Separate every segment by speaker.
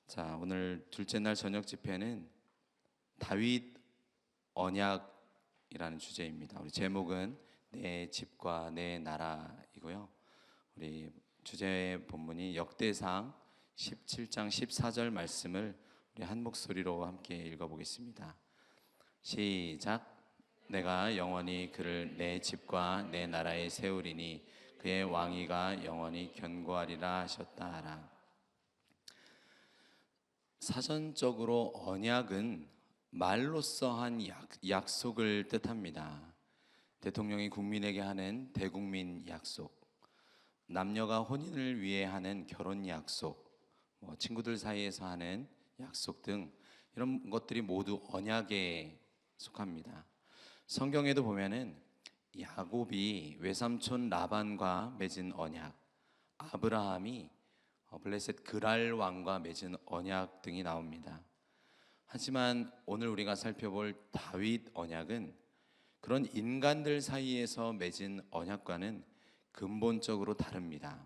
Speaker 1: 자, 오늘 둘째 날 저녁 집회는 다윗 언약이라는 주제입니다. 우리 제목은 내 집과 내 나라이고요. 우리 주제 본문이 역대상 17장 14절 말씀을 우리 한 목소리로 함께 읽어보겠습니다. 시작. 내가 영원히 그를 내 집과 내 나라에 세우리니 그의 왕위가 영원히 견고하리라 하셨다 하라. 사전적으로 언약은 말로써 한 약속을 뜻합니다. 대통령이 국민에게 하는 대국민 약속, 남녀가 혼인을 위해 하는 결혼 약속, 친구들 사이에서 하는 약속 등 이런 것들이 모두 언약에 속합니다. 성경에도 보면은 야곱이 외삼촌 라반과 맺은 언약, 아브라함이 블레셋 그랄 왕과 맺은 언약 등이 나옵니다. 하지만 오늘 우리가 살펴볼 다윗 언약은 그런 인간들 사이에서 맺은 언약과는 근본적으로 다릅니다.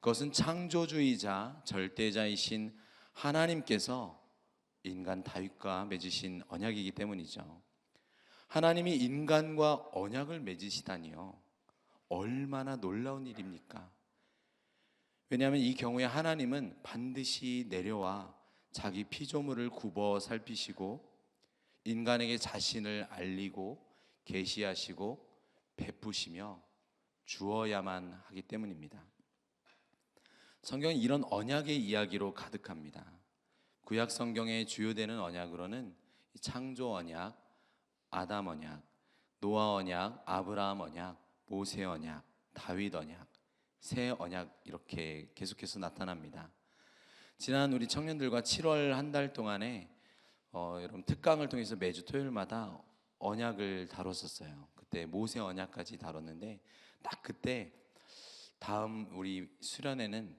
Speaker 1: 그것은 창조주이자 절대자이신 하나님께서 인간 다윗과 맺으신 언약이기 때문이죠. 하나님이 인간과 언약을 맺으시다니요, 얼마나 놀라운 일입니까? 왜냐하면 이 경우에 하나님은 반드시 내려와 자기 피조물을 굽어 살피시고 인간에게 자신을 알리고 계시하시고 베푸시며 주어야만 하기 때문입니다. 성경은 이런 언약의 이야기로 가득합니다. 구약 성경의 주요되는 언약으로는 창조 언약, 아담 언약, 노아 언약, 아브라함 언약, 모세 언약, 다윗 언약, 새 언약 이렇게 계속해서 나타납니다. 지난 우리 청년들과 7월 한 달 동안에 여러분 특강을 통해서 매주 토요일마다 언약을 다뤘었어요. 그때 모세 언약까지 다뤘는데 딱 그때 다음 우리 수련회는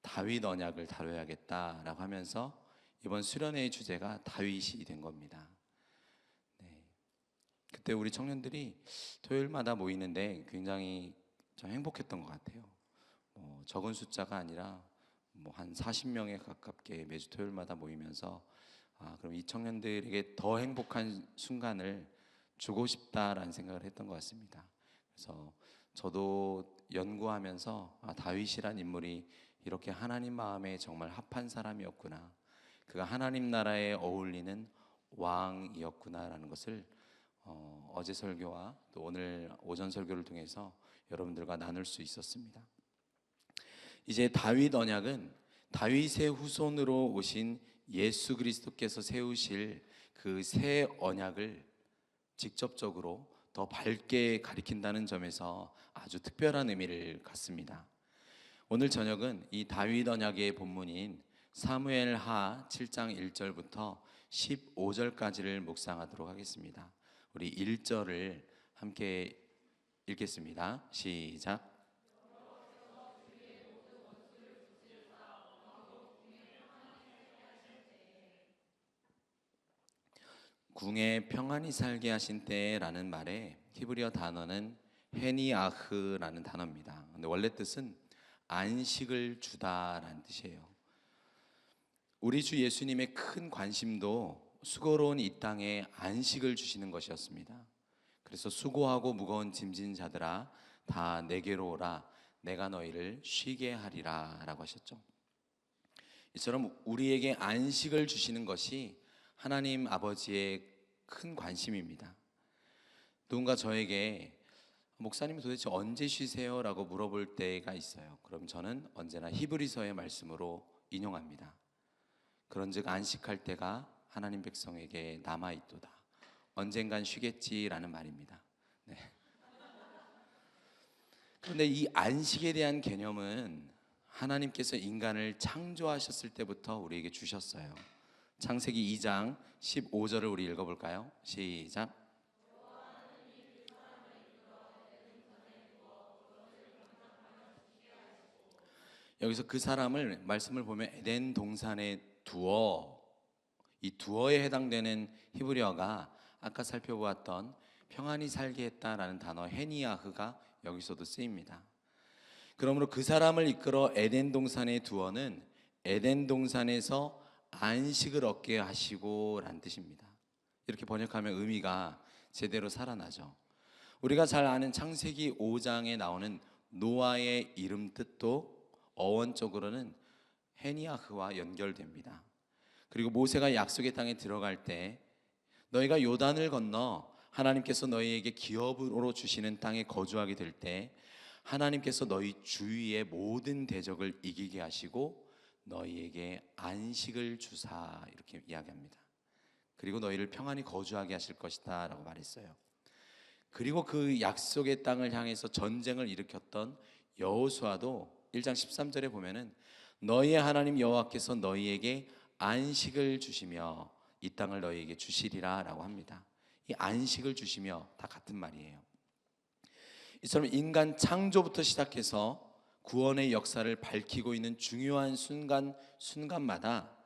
Speaker 1: 다윗 언약을 다뤄야겠다라고 하면서 이번 수련회의 주제가 다윗이 된 겁니다. 네. 그때 우리 청년들이 토요일마다 모이는데 굉장히 좀 행복했던 것 같아요. 적은 숫자가 아니라 한 40명에 가깝게 매주 토요일마다 모이면서 그럼 이 청년들에게 더 행복한 순간을 주고 싶다라는 생각을 했던 것 같습니다. 그래서 저도 연구하면서 다윗이란 인물이 이렇게 하나님 마음에 정말 합한 사람이었구나, 그가 하나님 나라에 어울리는 왕이었구나라는 것을 어제 설교와 또 오늘 오전 설교를 통해서 여러분들과 나눌 수 있었습니다. 이제 다윗 언약은 다윗의 후손으로 오신 예수 그리스도께서 세우실 그 새 언약을 직접적으로 더 밝게 가리킨다는 점에서 아주 특별한 의미를 갖습니다. 오늘 저녁은 이 다윗 언약의 본문인 사무엘하 7장 1절부터 15절까지를 묵상하도록 하겠습니다. 우리 1절을 함께 읽겠습니다. 시작. 궁에 평안히 살게 하신 때라는 말에 히브리어 단어는 헤니아흐라는 단어입니다. 근데 원래 뜻은 안식을 주다라는 뜻이에요. 우리 주 예수님의 큰 관심도 수고로운 이 땅에 안식을 주시는 것이었습니다. 그래서 수고하고 무거운 짐진 자들아 다 내게로 오라, 내가 너희를 쉬게 하리라 라고 하셨죠. 이처럼 우리에게 안식을 주시는 것이 하나님 아버지의 큰 관심입니다. 누군가 저에게 목사님이 도대체 언제 쉬세요? 라고 물어볼 때가 있어요. 그럼 저는 언제나 히브리서의 말씀으로 인용합니다. 그런즉 안식할 때가 하나님 백성에게 남아있도다, 언젠간 쉬겠지라는 말입니다. 네. 그런데 이 안식에 대한 개념은 하나님께서 인간을 창조하셨을 때부터 우리에게 주셨어요. 창세기 2장 15절을 우리 읽어볼까요? 시작. 여기서 그 사람을 말씀을 보면 에덴 동산에 두어, 이 두어에 해당되는 히브리어가 아까 살펴보았던 평안히 살게 했다라는 단어 헤니야흐가 여기서도 쓰입니다. 그러므로 그 사람을 이끌어 에덴 동산에 두어는 에덴 동산에서 안식을 얻게 하시고라는 뜻입니다. 이렇게 번역하면 의미가 제대로 살아나죠. 우리가 잘 아는 창세기 5장에 나오는 노아의 이름 뜻도 어원적으로는 헤니아흐와 연결됩니다. 그리고 모세가 약속의 땅에 들어갈 때 너희가 요단을 건너 하나님께서 너희에게 기업으로 주시는 땅에 거주하게 될 때 하나님께서 너희 주위의 모든 대적을 이기게 하시고 너희에게 안식을 주사 이렇게 이야기합니다. 그리고 너희를 평안히 거주하게 하실 것이다 라고 말했어요. 그리고 그 약속의 땅을 향해서 전쟁을 일으켰던 여호수아도 1장 13절에 보면은 너희의 하나님 여호와께서 너희에게 안식을 주시며 이 땅을 너희에게 주시리라 라고 합니다. 이 안식을 주시며 다 같은 말이에요. 이처럼 인간 창조부터 시작해서 구원의 역사를 밝히고 있는 중요한 순간마다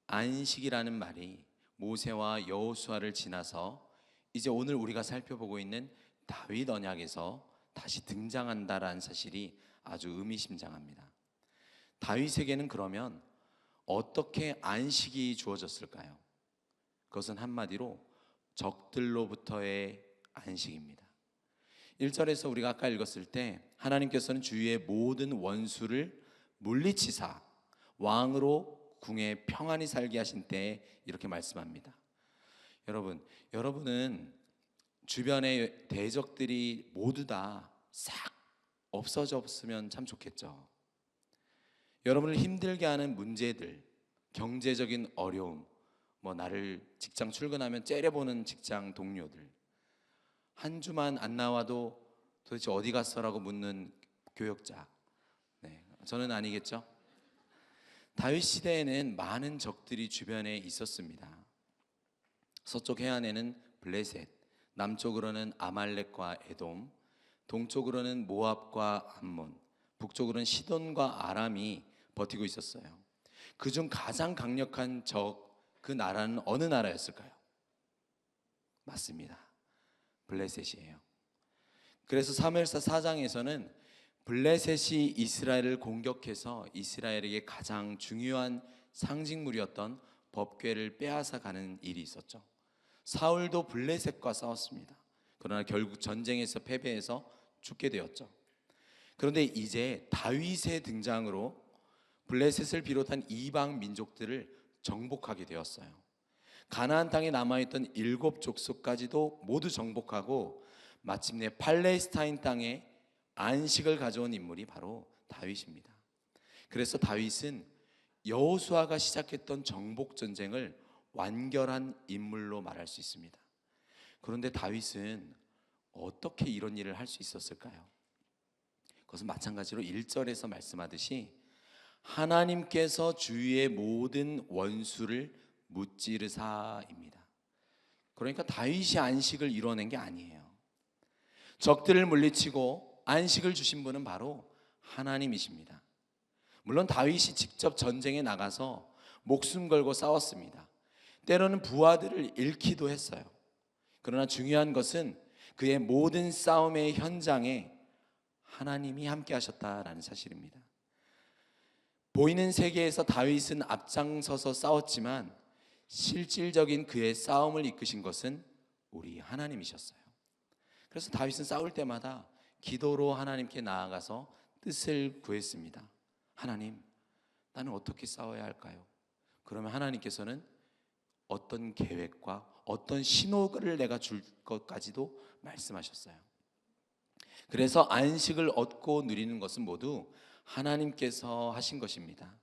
Speaker 1: 안식이라는 말이 모세와 여호수아를 지나서 이제 오늘 우리가 살펴보고 있는 다윗 언약에서 다시 등장한다라는 사실이 아주 의미심장합니다. 다윗에게는 그러면 어떻게 안식이 주어졌을까요? 그것은 한마디로 적들로부터의 안식입니다. 1절에서 우리가 아까 읽었을 때 하나님께서는 주위의 모든 원수를 물리치사 왕으로 궁에 평안히 살게 하신 때 이렇게 말씀합니다. 여러분은 주변의 대적들이 모두 다 싹 없어졌으면 참 좋겠죠. 여러분을 힘들게 하는 문제들, 경제적인 어려움, 나를 직장 출근하면 째려보는 직장 동료들, 한 주만 안 나와도 도대체 어디 갔어라고 묻는 교역자, 저는 아니겠죠? 다윗 시대에는 많은 적들이 주변에 있었습니다. 서쪽 해안에는 블레셋, 남쪽으로는 아말렉과 에돔, 동쪽으로는 모압과 암몬, 북쪽으로는 시돈과 아람이 버티고 있었어요. 그중 가장 강력한 그 나라는 어느 나라였을까요? 맞습니다. 블레셋이에요. 그래서 사무엘사 4장에서는 블레셋이 이스라엘을 공격해서 이스라엘에게 가장 중요한 상징물이었던 법궤를 빼앗아 가는 일이 있었죠. 사울도 블레셋과 싸웠습니다. 그러나 결국 전쟁에서 패배해서 죽게 되었죠. 그런데 이제 다윗의 등장으로 블레셋을 비롯한 이방 민족들을 정복하게 되었어요. 가나안 땅에 남아있던 7족속까지도 모두 정복하고 마침내 팔레스타인 땅에 안식을 가져온 인물이 바로 다윗입니다. 그래서 다윗은 여호수아가 시작했던 정복 전쟁을 완결한 인물로 말할 수 있습니다. 그런데 다윗은 어떻게 이런 일을 할 수 있었을까요? 그것은 마찬가지로 1절에서 말씀하듯이 하나님께서 주위의 모든 원수를 무찌르사입니다. 그러니까 다윗이 안식을 이뤄낸 게 아니에요. 적들을 물리치고 안식을 주신 분은 바로 하나님이십니다. 물론 다윗이 직접 전쟁에 나가서 목숨 걸고 싸웠습니다. 때로는 부하들을 잃기도 했어요. 그러나 중요한 것은 그의 모든 싸움의 현장에 하나님이 함께 하셨다라는 사실입니다. 보이는 세계에서 다윗은 앞장서서 싸웠지만 실질적인 그의 싸움을 이끄신 것은 우리 하나님이셨어요. 그래서 다윗은 싸울 때마다 기도로 하나님께 나아가서 뜻을 구했습니다. 하나님, 나는 어떻게 싸워야 할까요? 그러면 하나님께서는 어떤 계획과 어떤 신호를 내가 줄 것까지도 말씀하셨어요. 그래서 안식을 얻고 누리는 것은 모두 하나님께서 하신 것입니다.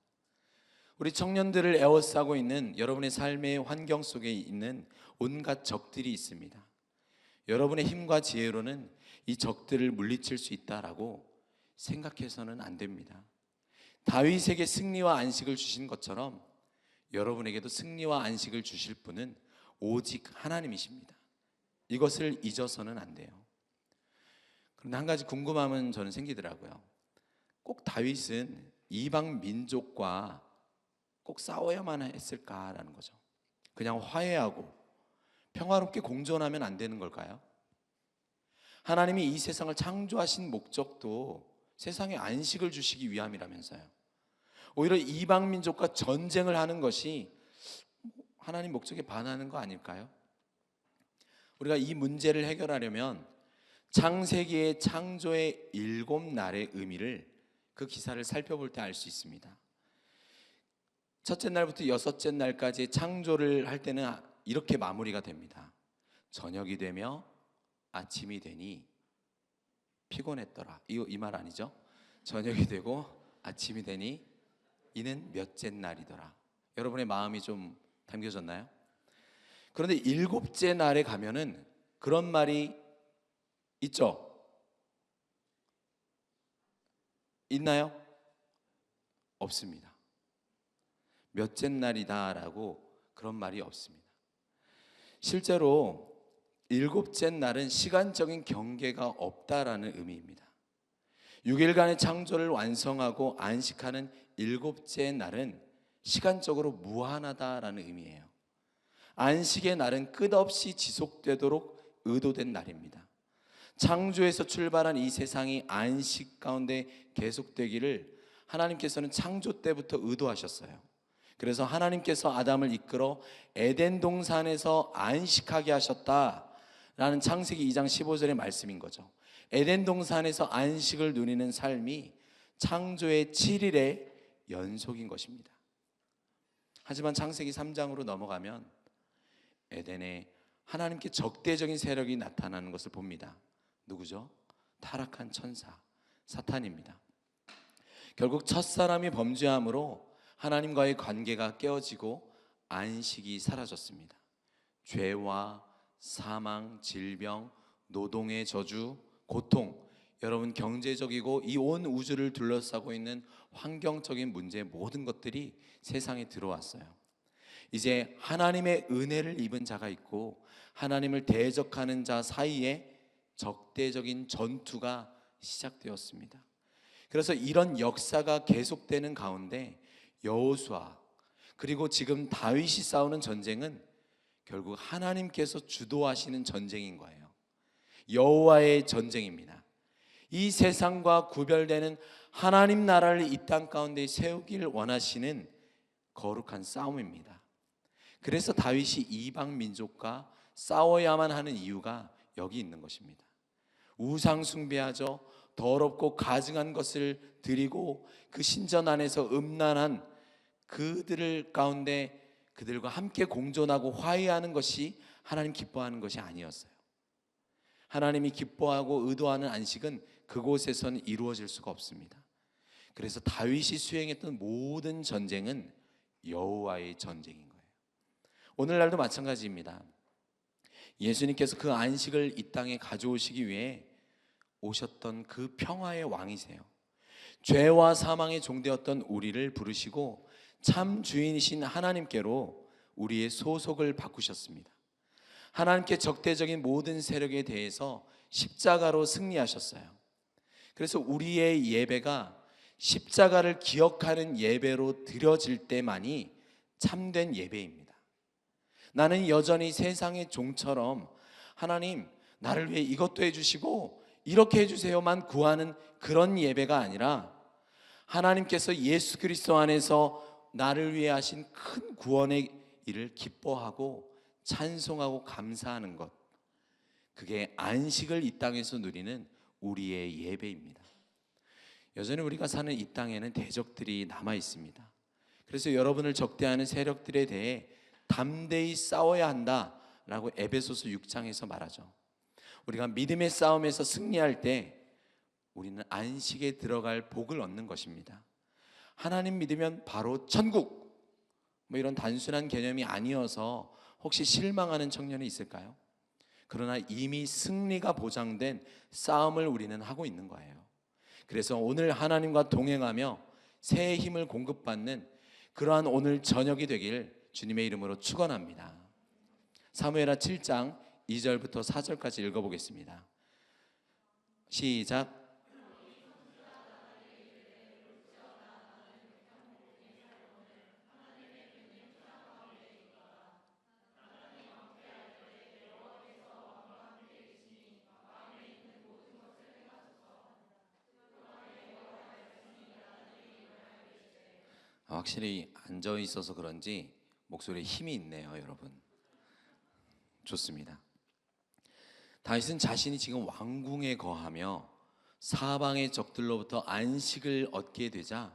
Speaker 1: 우리 청년들을 에워싸고 있는 여러분의 삶의 환경 속에 있는 온갖 적들이 있습니다. 여러분의 힘과 지혜로는 이 적들을 물리칠 수 있다라고 생각해서는 안 됩니다. 다윗에게 승리와 안식을 주신 것처럼 여러분에게도 승리와 안식을 주실 분은 오직 하나님이십니다. 이것을 잊어서는 안 돼요. 그런데 한 가지 궁금함은 저는 생기더라고요. 꼭 다윗은 이방 민족과 꼭 싸워야만 했을까라는 거죠. 그냥 화해하고 평화롭게 공존하면 안 되는 걸까요? 하나님이 이 세상을 창조하신 목적도 세상에 안식을 주시기 위함이라면서요. 오히려 이방 민족과 전쟁을 하는 것이 하나님 목적에 반하는 거 아닐까요? 우리가 이 문제를 해결하려면 창세기의 창조의 7날의 의미를 그 기사를 살펴볼 때 알 수 있습니다. 첫째 날부터 여섯째 날까지 창조를 할 때는 이렇게 마무리가 됩니다. 저녁이 되며 아침이 되니 피곤했더라. 이 말 아니죠? 저녁이 되고 아침이 되니 이는 몇째 날이더라. 여러분의 마음이 좀 담겨졌나요? 그런데 7째 날에 가면은 그런 말이 있죠? 있나요? 없습니다. 몇째 날이다라고 그런 말이 없습니다. 실제로 7째 날은 시간적인 경계가 없다라는 의미입니다. 6일간의 창조를 완성하고 안식하는 7째 날은 시간적으로 무한하다라는 의미예요. 안식의 날은 끝없이 지속되도록 의도된 날입니다. 창조에서 출발한 이 세상이 안식 가운데 계속되기를 하나님께서는 창조 때부터 의도하셨어요. 그래서 하나님께서 아담을 이끌어 에덴 동산에서 안식하게 하셨다라는 창세기 2장 15절의 말씀인 거죠. 에덴 동산에서 안식을 누리는 삶이 창조의 7일의 연속인 것입니다. 하지만 창세기 3장으로 넘어가면 에덴에 하나님께 적대적인 세력이 나타나는 것을 봅니다. 누구죠? 타락한 천사 사탄입니다. 결국 첫사람이 범죄함으로 하나님과의 관계가 깨어지고 안식이 사라졌습니다. 죄와 사망, 질병, 노동의 저주, 고통, 여러분 경제적이고 이 온 우주를 둘러싸고 있는 환경적인 문제 모든 것들이 세상에 들어왔어요. 이제 하나님의 은혜를 입은 자가 있고 하나님을 대적하는 자 사이에 적대적인 전투가 시작되었습니다. 그래서 이런 역사가 계속되는 가운데 여호수아 그리고 지금 다윗이 싸우는 전쟁은 결국 하나님께서 주도하시는 전쟁인 거예요. 여호와의 전쟁입니다. 이 세상과 구별되는 하나님 나라를 이 땅 가운데 세우기를 원하시는 거룩한 싸움입니다. 그래서 다윗이 이방 민족과 싸워야만 하는 이유가 여기 있는 것입니다. 우상 숭배하죠. 더럽고 가증한 것을 드리고 그 신전 안에서 음란한 그들을 가운데 그들과 함께 공존하고 화해하는 것이 하나님 기뻐하는 것이 아니었어요. 하나님이 기뻐하고 의도하는 안식은 그곳에서는 이루어질 수가 없습니다. 그래서 다윗이 수행했던 모든 전쟁은 여호와의 전쟁인 거예요. 오늘날도 마찬가지입니다. 예수님께서 그 안식을 이 땅에 가져오시기 위해 오셨던 그 평화의 왕이세요. 죄와 사망의 종되었던 우리를 부르시고 참 주인이신 하나님께로 우리의 소속을 바꾸셨습니다. 하나님께 적대적인 모든 세력에 대해서 십자가로 승리하셨어요. 그래서 우리의 예배가 십자가를 기억하는 예배로 드려질 때만이 참된 예배입니다. 나는 여전히 세상의 종처럼 하나님 나를 위해 이것도 해주시고 이렇게 해주세요만 구하는 그런 예배가 아니라 하나님께서 예수 그리스도 안에서 나를 위해 하신 큰 구원의 일을 기뻐하고 찬송하고 감사하는 것, 그게 안식을 이 땅에서 누리는 우리의 예배입니다. 여전히 우리가 사는 이 땅에는 대적들이 남아 있습니다. 그래서 여러분을 적대하는 세력들에 대해 담대히 싸워야 한다라고 에베소서 6장에서 말하죠. 우리가 믿음의 싸움에서 승리할 때 우리는 안식에 들어갈 복을 얻는 것입니다. 하나님 믿으면 바로 천국, 이런 단순한 개념이 아니어서 혹시 실망하는 청년이 있을까요? 그러나 이미 승리가 보장된 싸움을 우리는 하고 있는 거예요. 그래서 오늘 하나님과 동행하며 새해 힘을 공급받는 그러한 오늘 저녁이 되길 주님의 이름으로 축원합니다. 사무엘하 7장 2절부터 4절까지 읽어보겠습니다. 시작. 확실히 앉아 있어서 그런지 목소리에 힘이 있네요, 여러분. 좋습니다. 다윗은 자신이 지금 왕궁에 거하며 사방의 적들로부터 안식을 얻게 되자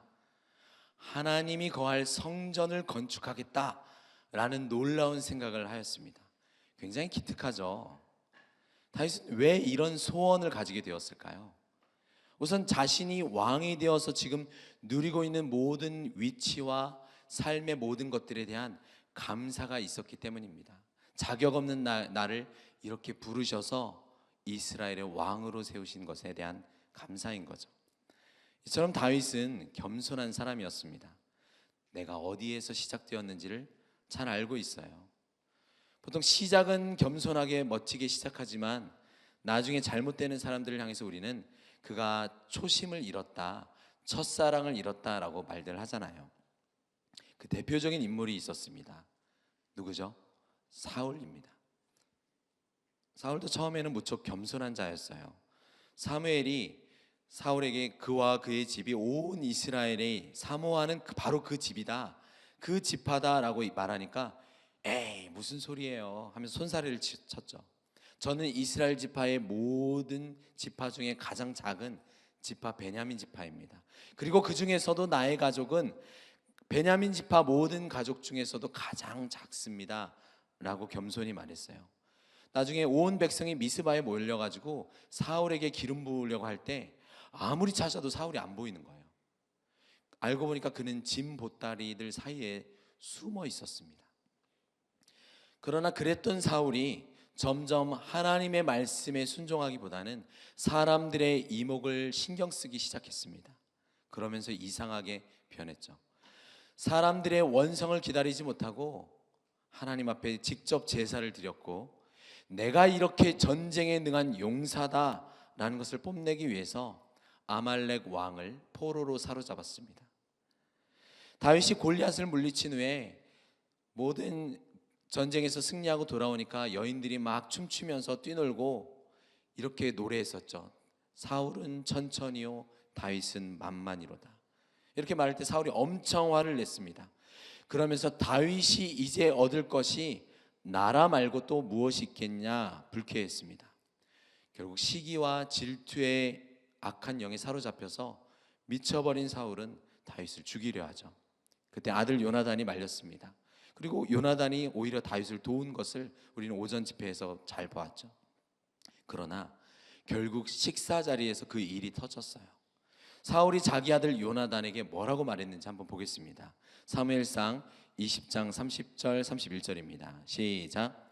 Speaker 1: 하나님이 거할 성전을 건축하겠다라는 놀라운 생각을 하였습니다. 굉장히 기특하죠. 다윗은 왜 이런 소원을 가지게 되었을까요? 우선 자신이 왕이 되어서 지금 누리고 있는 모든 위치와 삶의 모든 것들에 대한 감사가 있었기 때문입니다. 자격 없는 나를 이렇게 부르셔서 이스라엘의 왕으로 세우신 것에 대한 감사인 거죠. 이처럼 다윗은 겸손한 사람이었습니다. 내가 어디에서 시작되었는지를 잘 알고 있어요. 보통 시작은 겸손하게 멋지게 시작하지만 나중에 잘못되는 사람들을 향해서 우리는 그가 초심을 잃었다, 첫사랑을 잃었다라고 말들 하잖아요. 그 대표적인 인물이 있었습니다. 누구죠? 사울입니다. 사울도 처음에는 무척 겸손한 자였어요. 사무엘이 사울에게 그와 그의 집이 온 이스라엘의 사모하는 바로 그 집이다, 그 지파다라고 말하니까 에이 무슨 소리예요 하면서 손사래를 쳤죠. 저는 이스라엘 지파의 모든 지파 중에 가장 작은 지파 베냐민 지파입니다. 그리고 그 중에서도 나의 가족은 베냐민 지파 모든 가족 중에서도 가장 작습니다 라고 겸손히 말했어요. 나중에 온 백성이 미스바에 몰려가지고 사울에게 기름 부으려고 할 때 아무리 찾아도 사울이 안 보이는 거예요. 알고 보니까 그는 짐 보따리들 사이에 숨어 있었습니다. 그러나 그랬던 사울이 점점 하나님의 말씀에 순종하기보다는 사람들의 이목을 신경 쓰기 시작했습니다. 그러면서 이상하게 변했죠. 사람들의 원성을 기다리지 못하고 하나님 앞에 직접 제사를 드렸고, 내가 이렇게 전쟁에 능한 용사다라는 것을 뽐내기 위해서 아말렉 왕을 포로로 사로잡았습니다. 다윗이 골리앗을 물리친 후에 모든 전쟁에서 승리하고 돌아오니까 여인들이 막 춤추면서 뛰놀고 이렇게 노래했었죠. 사울은 천천히요 다윗은 만만이로다. 이렇게 말할 때 사울이 엄청 화를 냈습니다. 그러면서 다윗이 이제 얻을 것이 나라 말고 또 무엇이 있겠냐 불쾌했습니다. 결국 시기와 질투의 악한 영에 사로잡혀서 미쳐버린 사울은 다윗을 죽이려 하죠. 그때 아들 요나단이 말렸습니다. 그리고 요나단이 오히려 다윗을 도운 것을 우리는 오전 집회에서 잘 보았죠. 그러나 결국 식사 자리에서 그 일이 터졌어요. 사울이 자기 아들 요나단에게 뭐라고 말했는지 한번 보겠습니다. 사무엘상 20장 30절 31절입니다. 시작.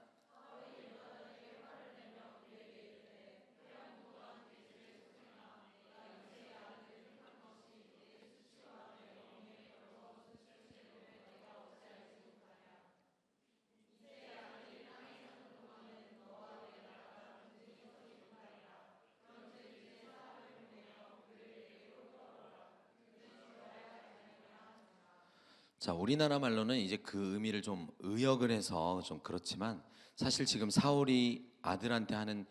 Speaker 1: 자, 우리나라 말로는 이제 그 의미를 좀 의역을 해서 좀 그렇지만 사실 지금 사울이 아들한테 하는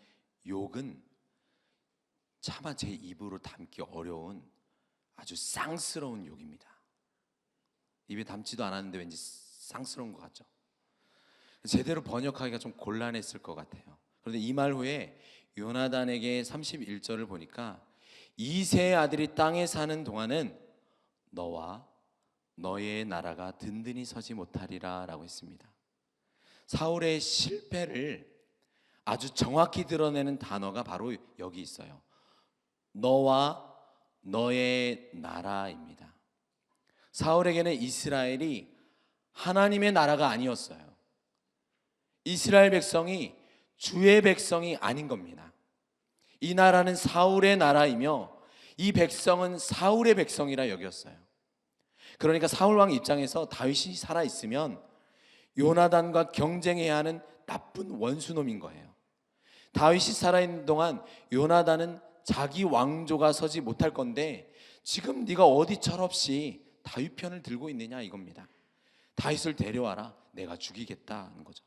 Speaker 1: 욕은 차마 제 입으로 담기 어려운 아주 쌍스러운 욕입니다. 입에 담지도 않았는데 왠지 쌍스러운 것 같죠. 제대로 번역하기가 좀 곤란했을 것 같아요. 그런데 이 말 후에 요나단에게 31절을 보니까 이새의 아들이 땅에 사는 동안은 너와 너의 나라가 든든히 서지 못하리라 라고 했습니다. 사울의 실패를 아주 정확히 드러내는 단어가 바로 여기 있어요. 너와 너의 나라입니다. 사울에게는 이스라엘이 하나님의 나라가 아니었어요. 이스라엘 백성이 주의 백성이 아닌 겁니다. 이 나라는 사울의 나라이며 이 백성은 사울의 백성이라 여겼어요. 그러니까 사울 왕 입장에서 다윗이 살아있으면 요나단과 경쟁해야 하는 나쁜 원수놈인 거예요. 다윗이 살아있는 동안 요나단은 자기 왕조가 서지 못할 건데 지금 네가 어디 철없이 다윗 편을 들고 있느냐 이겁니다. 다윗을 데려와라, 내가 죽이겠다는 거죠.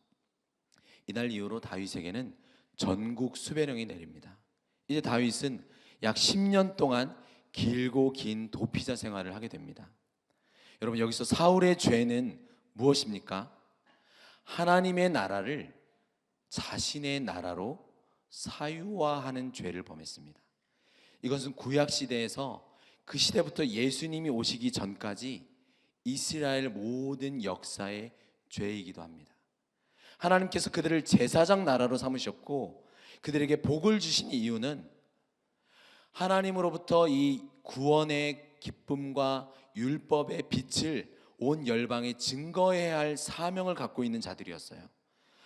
Speaker 1: 이날 이후로 다윗에게는 전국 수배령이 내립니다. 이제 다윗은 약 10년 동안 길고 긴 도피자 생활을 하게 됩니다. 여러분, 여기서 사울의 죄는 무엇입니까? 하나님의 나라를 자신의 나라로 사유화하는 죄를 범했습니다. 이것은 구약 시대에서 그 시대부터 예수님이 오시기 전까지 이스라엘 모든 역사의 죄이기도 합니다. 하나님께서 그들을 제사장 나라로 삼으셨고 그들에게 복을 주신 이유는 하나님으로부터 이 구원의 기쁨과 율법의 빛을 온 열방에 증거해야 할 사명을 갖고 있는 자들이었어요.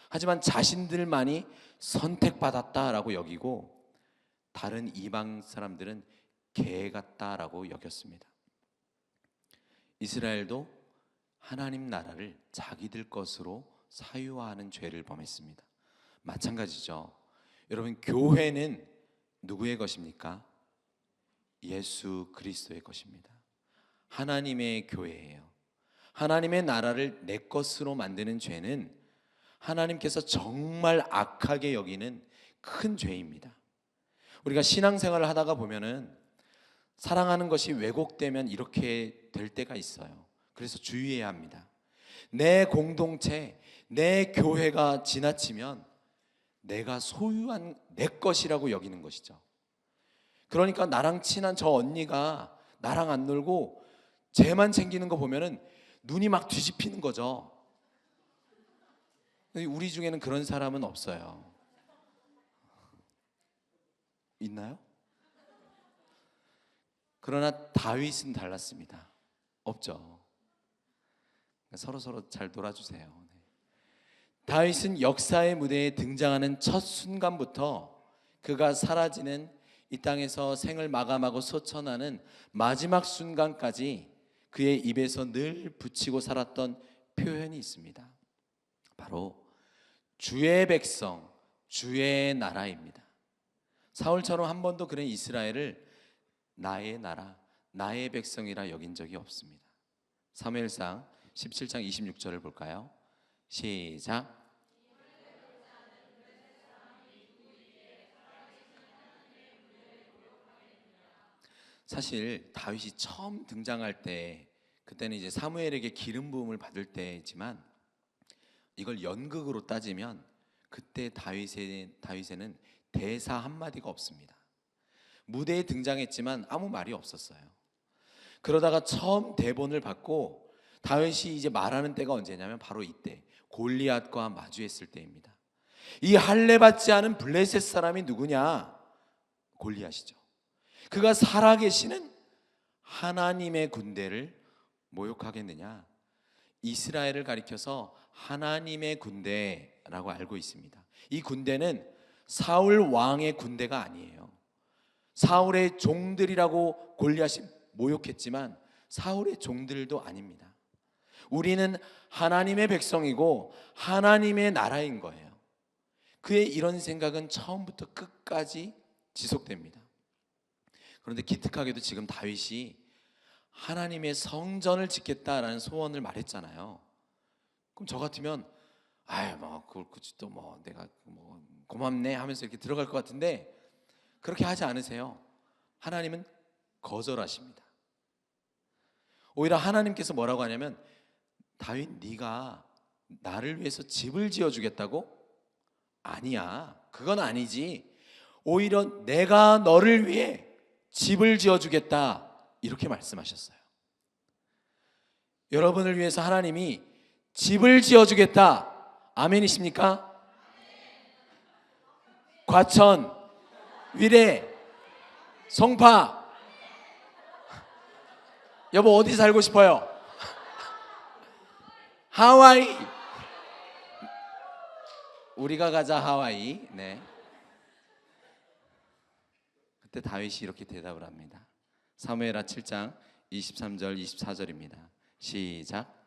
Speaker 1: 하지만 자신들만이 선택받았다라고 여기고 다른 이방 사람들은 개 같다라고 여겼습니다. 이스라엘도 하나님 나라를 자기들 것으로 사유화하는 죄를 범했습니다. 마찬가지죠. 여러분, 교회는 누구의 것입니까? 예수 그리스도의 것입니다. 하나님의 교회예요. 하나님의 나라를 내 것으로 만드는 죄는 하나님께서 정말 악하게 여기는 큰 죄입니다. 우리가 신앙생활을 하다가 보면은 사랑하는 것이 왜곡되면 이렇게 될 때가 있어요. 그래서 주의해야 합니다. 내 공동체, 내 교회가 지나치면 내가 소유한 내 것이라고 여기는 것이죠. 그러니까 나랑 친한 저 언니가 나랑 안 놀고 쟤만 챙기는 거 보면은 눈이 막 뒤집히는 거죠. 우리 중에는 그런 사람은 없어요. 있나요? 그러나 다윗은 달랐습니다. 없죠. 서로 잘 놀아주세요. 다윗은 역사의 무대에 등장하는 첫 순간부터 그가 사라지는 이 땅에서 생을 마감하고 소천하는 마지막 순간까지 그의 입에서 늘 붙이고 살았던 표현이 있습니다. 바로 주의 백성, 주의 나라입니다. 사울처럼 한 번도 그런 이스라엘을 나의 나라, 나의 백성이라 여긴 적이 없습니다. 사무엘상 17장 26절을 볼까요? 시작. 사실 다윗이 처음 등장할 때 그때는 이제 사무엘에게 기름 부음을 받을 때지만 이걸 연극으로 따지면 그때 다윗에는 대사 한마디가 없습니다. 무대에 등장했지만 아무 말이 없었어요. 그러다가 처음 대본을 받고 다윗이 이제 말하는 때가 언제냐면 바로 이때 골리앗과 마주했을 때입니다. 이 할례 받지 않은 블레셋 사람이 누구냐? 골리앗이죠. 그가 살아계시는 하나님의 군대를 모욕하겠느냐? 이스라엘을 가리켜서 하나님의 군대라고 알고 있습니다. 이 군대는 사울 왕의 군대가 아니에요. 사울의 종들이라고 골리앗이 모욕했지만 사울의 종들도 아닙니다. 우리는 하나님의 백성이고 하나님의 나라인 거예요. 그의 이런 생각은 처음부터 끝까지 지속됩니다. 그런데 기특하게도 지금 다윗이 하나님의 성전을 짓겠다라는 소원을 말했잖아요. 그럼 저 같으면 그걸 굳이 또 내가 고맙네 하면서 이렇게 들어갈 것 같은데 그렇게 하지 않으세요. 하나님은 거절하십니다. 오히려 하나님께서 뭐라고 하냐면 다윗, 네가 나를 위해서 집을 지어주겠다고? 아니야, 그건 아니지. 오히려 내가 너를 위해 집을 지어주겠다, 이렇게 말씀하셨어요. 여러분을 위해서 하나님이 집을 지어주겠다, 아멘이십니까? 과천, 위례, 송파, 여보 어디 살고 싶어요? 하와이. 우리가 가자 하와이. 네. 그때 다윗이 이렇게 대답을 합니다. 사무엘하 7장 23절 24절입니다. 시작.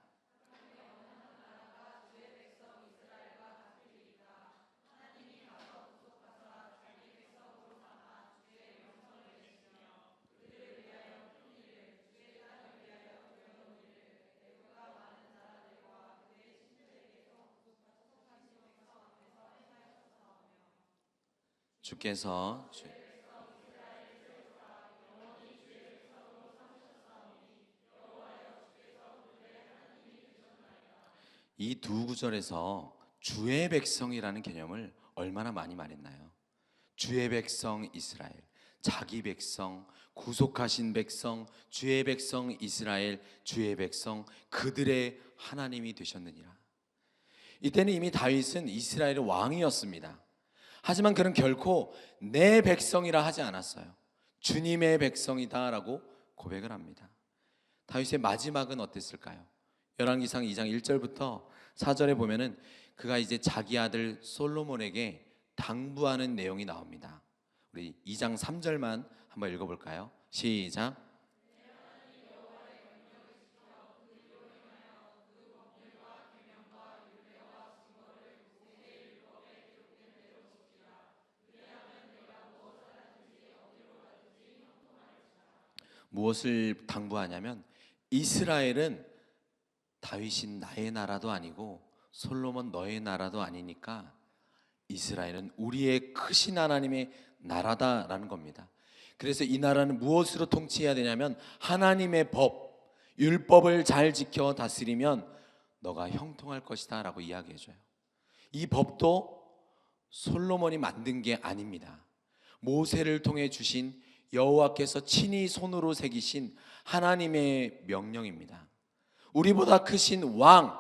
Speaker 1: 주께서 이 두 구절에서 주의 백성이라는 개념을 얼마나 많이 말했나요? 주의 백성 이스라엘, 자기 백성, 구속하신 백성, 주의 백성 이스라엘, 주의 백성, 그들의 하나님이 되셨느니라. 이때는 이미 다윗은 이스라엘의 왕이었습니다. 하지만 그는 결코 내 백성이라 하지 않았어요. 주님의 백성이다라고 고백을 합니다. 다윗의 마지막은 어땠을까요? 열왕기상 2장 1절부터 4절에 보면은 그가 이제 자기 아들 솔로몬에게 당부하는 내용이 나옵니다. 우리 2장 3절만 한번 읽어볼까요? 시작. 무엇을 당부하냐면 이스라엘은 다윗인 나의 나라도 아니고 솔로몬 너의 나라도 아니니까 이스라엘은 우리의 크신 하나님의 나라다라는 겁니다. 그래서 이 나라는 무엇으로 통치해야 되냐면 하나님의 법, 율법을 잘 지켜 다스리면 너가 형통할 것이다 라고 이야기해줘요. 이 법도 솔로몬이 만든 게 아닙니다. 모세를 통해 주신 여호와께서 친히 손으로 새기신 하나님의 명령입니다. 우리보다 크신 왕,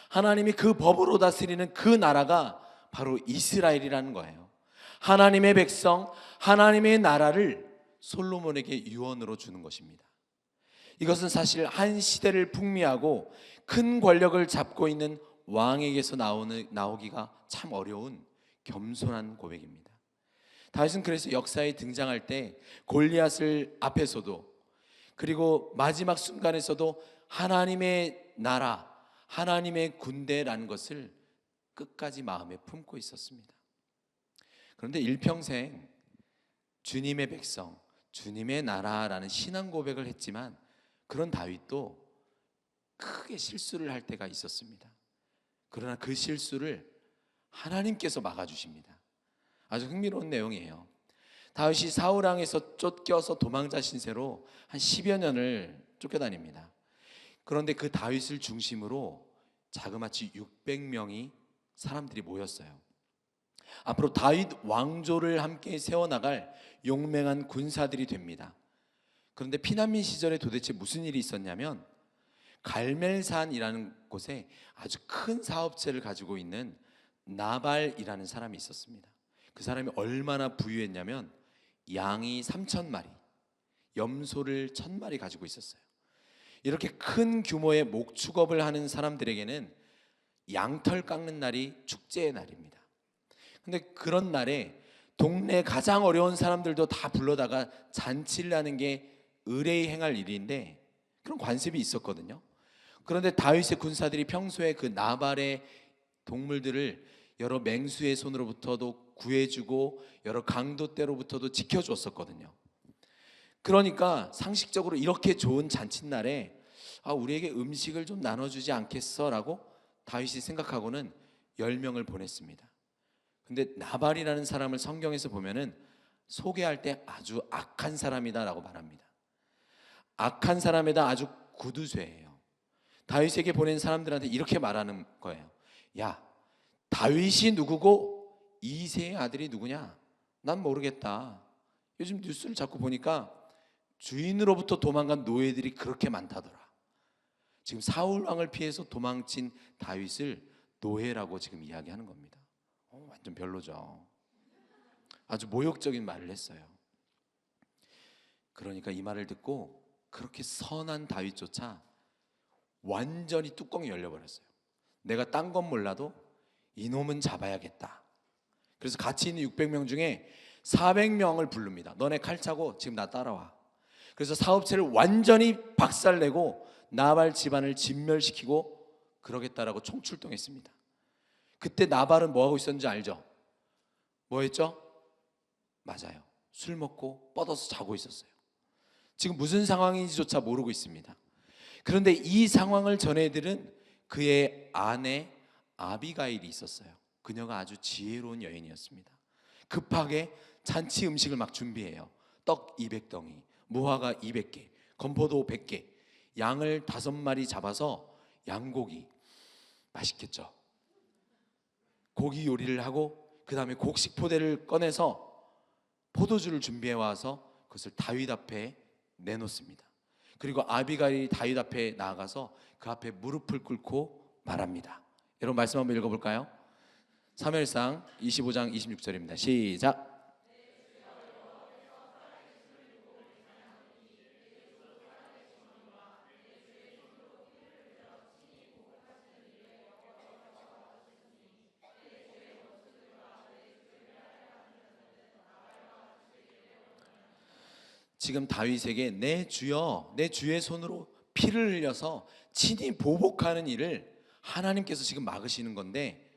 Speaker 1: 하나님이 그 법으로 다스리는 그 나라가 바로 이스라엘이라는 거예요. 하나님의 백성, 하나님의 나라를 솔로몬에게 유언으로 주는 것입니다. 이것은 사실 한 시대를 풍미하고 큰 권력을 잡고 있는 왕에게서 나오기가 참 어려운 겸손한 고백입니다. 다윗은 그래서 역사에 등장할 때 골리앗을 앞에서도 그리고 마지막 순간에서도 하나님의 나라, 하나님의 군대라는 것을 끝까지 마음에 품고 있었습니다. 그런데 일평생 주님의 백성, 주님의 나라라는 신앙 고백을 했지만 그런 다윗도 크게 실수를 할 때가 있었습니다. 그러나 그 실수를 하나님께서 막아주십니다. 아주 흥미로운 내용이에요. 다윗이 사울왕에서 쫓겨서 도망자 신세로 한 10여 년을 쫓겨다닙니다. 그런데 그 다윗을 중심으로 자그마치 600명이 사람들이 모였어요. 앞으로 다윗 왕조를 함께 세워나갈 용맹한 군사들이 됩니다. 그런데 피난민 시절에 도대체 무슨 일이 있었냐면 갈멜산이라는 곳에 아주 큰 사업체를 가지고 있는 나발이라는 사람이 있었습니다. 그 사람이 얼마나 부유했냐면 양이 3,000마리, 염소를 1,000마리 가지고 있었어요. 이렇게 큰 규모의 목축업을 하는 사람들에게는 양털 깎는 날이 축제의 날입니다. 근데 그런 날에 동네 가장 어려운 사람들도 다 불러다가 잔치를 하는 게 의뢰의 행할 일인데 그런 관습이 있었거든요. 그런데 다윗의 군사들이 평소에 그 나발의 동물들을 여러 맹수의 손으로부터도 구해주고 여러 강도 때로부터도 지켜줬었거든요. 그러니까 상식적으로 이렇게 좋은 잔칫날에 우리에게 음식을 좀 나눠주지 않겠어? 라고 다윗이 생각하고는 10명을 보냈습니다. 근데 나발이라는 사람을 성경에서 보면은 소개할 때 아주 악한 사람이다 라고 말합니다. 악한 사람에다 아주 구두쇠예요. 다윗에게 보낸 사람들한테 이렇게 말하는 거예요. 야, 다윗이 누구고 이새의 아들이 누구냐? 난 모르겠다. 요즘 뉴스를 자꾸 보니까 주인으로부터 도망간 노예들이 그렇게 많다더라. 지금 사울 왕을 피해서 도망친 다윗을 노예라고 지금 이야기하는 겁니다. 완전 별로죠. 아주 모욕적인 말을 했어요. 그러니까 이 말을 듣고 그렇게 선한 다윗조차 완전히 뚜껑이 열려버렸어요. 내가 딴 건 몰라도 이놈은 잡아야겠다. 그래서 같이 있는 600명 중에 400명을 부릅니다. 너네 칼 차고 지금 나 따라와. 그래서 사업체를 완전히 박살내고 나발 집안을 진멸시키고 그러겠다라고 총출동했습니다. 그때 나발은 뭐하고 있었는지 알죠? 뭐 했죠? 맞아요. 술 먹고 뻗어서 자고 있었어요. 지금 무슨 상황인지조차 모르고 있습니다. 그런데 이 상황을 전해들은 그의 아내 아비가일이 있었어요. 그녀가 아주 지혜로운 여인이었습니다. 급하게 잔치 음식을 막 준비해요. 떡 200덩이, 무화과 200개, 건포도 100개, 양을 5마리 잡아서 양고기, 맛있겠죠. 고기 요리를 하고 그 다음에 곡식 포대를 꺼내서 포도주를 준비해 와서 그것을 다윗 앞에 내놓습니다. 그리고 아비가일이 다윗 앞에 나아가서 그 앞에 무릎을 꿇고 말합니다. 여러분 말씀 한번 읽어볼까요? 사무엘상 25장 26절입니다. 시작. 지금 다윗에게 내 주여, 내 주의 손으로 피를 흘려서 친히 보복하는 일을 하나님께서 지금 막으시는 건데,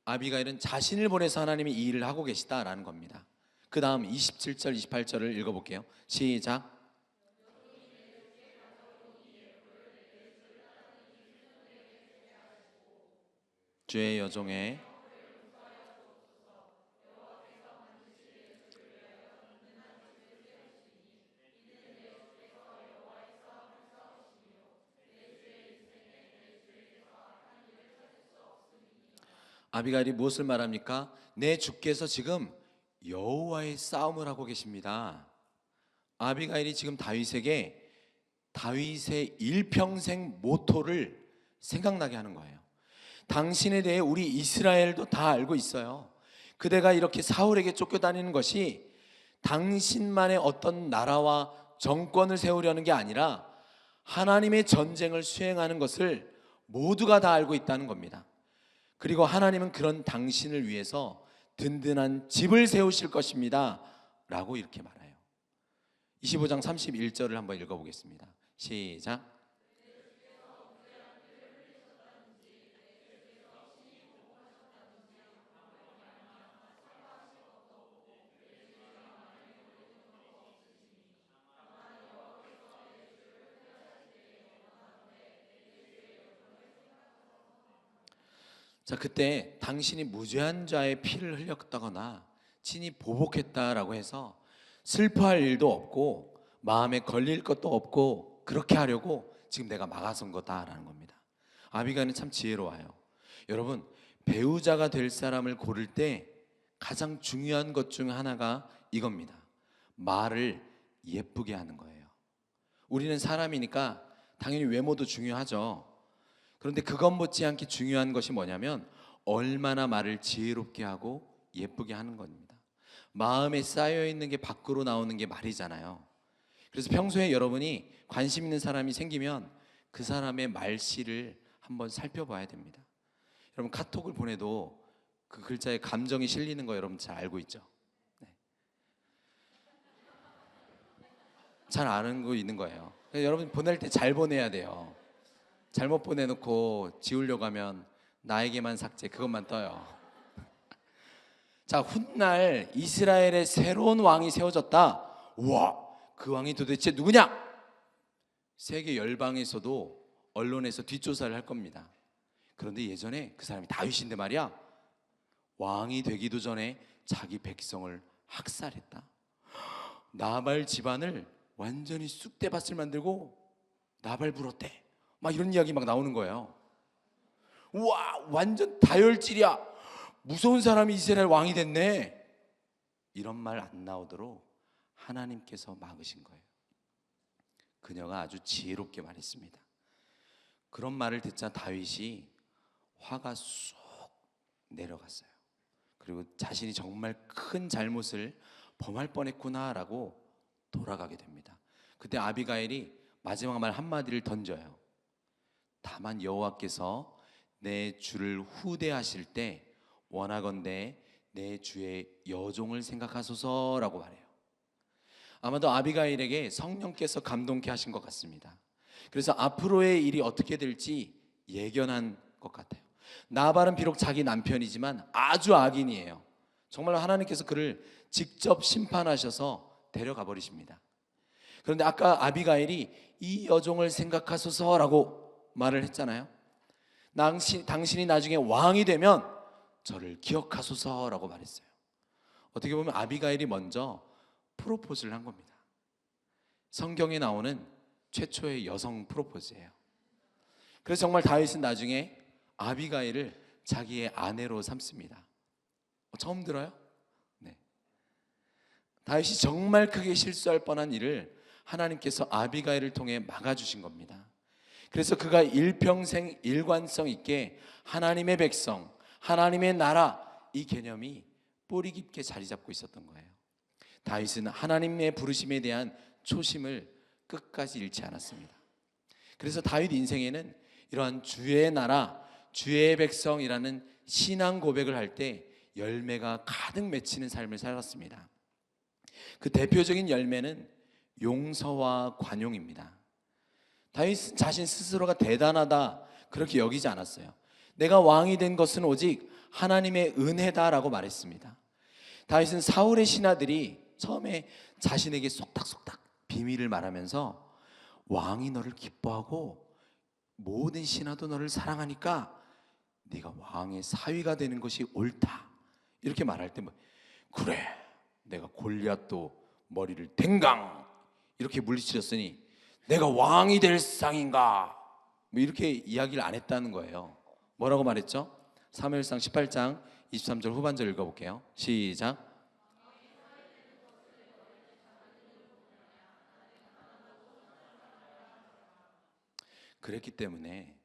Speaker 1: 아비가일은 자신을 보내서 하나님이 이 일을 하고 계시다라는 겁니다. 그 다음 27절 28절을 읽어볼게요. 시작. 주의 여종의 아비가일이 무엇을 말합니까? 내 주께서 지금 여호와의 싸움을 하고 계십니다. 아비가일이 지금 다윗에게 다윗의 일평생 모토를 생각나게 하는 거예요. 당신에 대해 우리 이스라엘도 다 알고 있어요. 그대가 이렇게 사울에게 쫓겨다니는 것이 당신만의 어떤 나라와 정권을 세우려는 게 아니라 하나님의 전쟁을 수행하는 것을 모두가 다 알고 있다는 겁니다. 그리고 하나님은 그런 당신을 위해서 든든한 집을 세우실 것입니다 라고 이렇게 말해요. 25장 31절을 한번 읽어보겠습니다. 시작. 자, 그때 당신이 무죄한 자의 피를 흘렸다거나 친히 보복했다라고 해서 슬퍼할 일도 없고 마음에 걸릴 것도 없고 그렇게 하려고 지금 내가 막아선 거다라는 겁니다. 아비가일은 참 지혜로워요. 여러분, 배우자가 될 사람을 고를 때 가장 중요한 것 중 하나가 이겁니다. 말을 예쁘게 하는 거예요. 우리는 사람이니까 당연히 외모도 중요하죠. 그런데 그것 못지않게 중요한 것이 뭐냐면 얼마나 말을 지혜롭게 하고 예쁘게 하는 겁니다. 마음에 쌓여있는 게 밖으로 나오는 게 말이잖아요. 그래서 평소에 여러분이 관심 있는 사람이 생기면 그 사람의 말씨를 한번 살펴봐야 됩니다. 여러분 카톡을 보내도 그 글자에 감정이 실리는 거 여러분 잘 알고 있죠? 네. 잘 아는 거 있는 거예요. 여러분 보낼 때 잘 보내야 돼요. 잘못 보내놓고 지우려고 하면 나에게만 삭제, 그것만 떠요. 자, 훗날 이스라엘의 새로운 왕이 세워졌다. 우와, 그 왕이 도대체 누구냐? 세계 열방에서도 언론에서 뒷조사를 할 겁니다. 그런데 예전에 그 사람이 다윗인데 말이야, 왕이 되기도 전에 자기 백성을 학살했다. 나발 집안을 완전히 쑥대밭을 만들고 나발 불었대. 막 이런 이야기 막 나오는 거예요. 우와, 완전 다혈질이야. 무서운 사람이 이스라엘 왕이 됐네. 이런 말 안 나오도록 하나님께서 막으신 거예요. 그녀가 아주 지혜롭게 말했습니다. 그런 말을 듣자 다윗이 화가 쏙 내려갔어요. 그리고 자신이 정말 큰 잘못을 범할 뻔했구나라고 돌아가게 됩니다. 그때 아비가일이 마지막 말 한마디를 던져요. 다만 여호와께서 내 주를 후대하실 때 원하건대 내 주의 여종을 생각하소서라고 말해요. 아마도 아비가일에게 성령께서 감동케 하신 것 같습니다. 그래서 앞으로의 일이 어떻게 될지 예견한 것 같아요. 나발은 비록 자기 남편이지만 아주 악인이에요. 정말 하나님께서 그를 직접 심판하셔서 데려가 버리십니다. 그런데 아까 아비가일이 이 여종을 생각하소서라고 말을 했잖아요. 당신이 나중에 왕이 되면 저를 기억하소서라고 말했어요. 어떻게 보면 아비가일이 먼저 프로포즈를 한 겁니다. 성경에 나오는 최초의 여성 프로포즈예요. 그래서 정말 다윗은 나중에 아비가일을 자기의 아내로 삼습니다. 처음 들어요? 네. 다윗이 정말 크게 실수할 뻔한 일을 하나님께서 아비가일을 통해 막아주신 겁니다. 그래서 그가 일평생 일관성 있게 하나님의 백성, 하나님의 나라, 이 개념이 뿌리 깊게 자리 잡고 있었던 거예요. 다윗은 하나님의 부르심에 대한 초심을 끝까지 잃지 않았습니다. 그래서 다윗 인생에는 이러한 주의 나라, 주의 백성이라는 신앙 고백을 할 때 열매가 가득 맺히는 삶을 살았습니다. 그 대표적인 열매는 용서와 관용입니다. 다윗 자신 스스로가 대단하다 그렇게 여기지 않았어요. 내가 왕이 된 것은 오직 하나님의 은혜다라고 말했습니다. 다윗은 사울의 신하들이 처음에 자신에게 속닥속닥 비밀을 말하면서 왕이 너를 기뻐하고 모든 신하도 너를 사랑하니까 네가 왕의 사위가 되는 것이 옳다 이렇게 말할 때 그래 내가 골리앗도 머리를 댕강 이렇게 물리치렸으니 내가 왕이 될 상인가 이렇게 이야기를 안 했다는 거예요. 뭐라고 말했죠? 사무엘상 18장 23절 후반절 읽어볼게요. 시작. 그랬기 때문에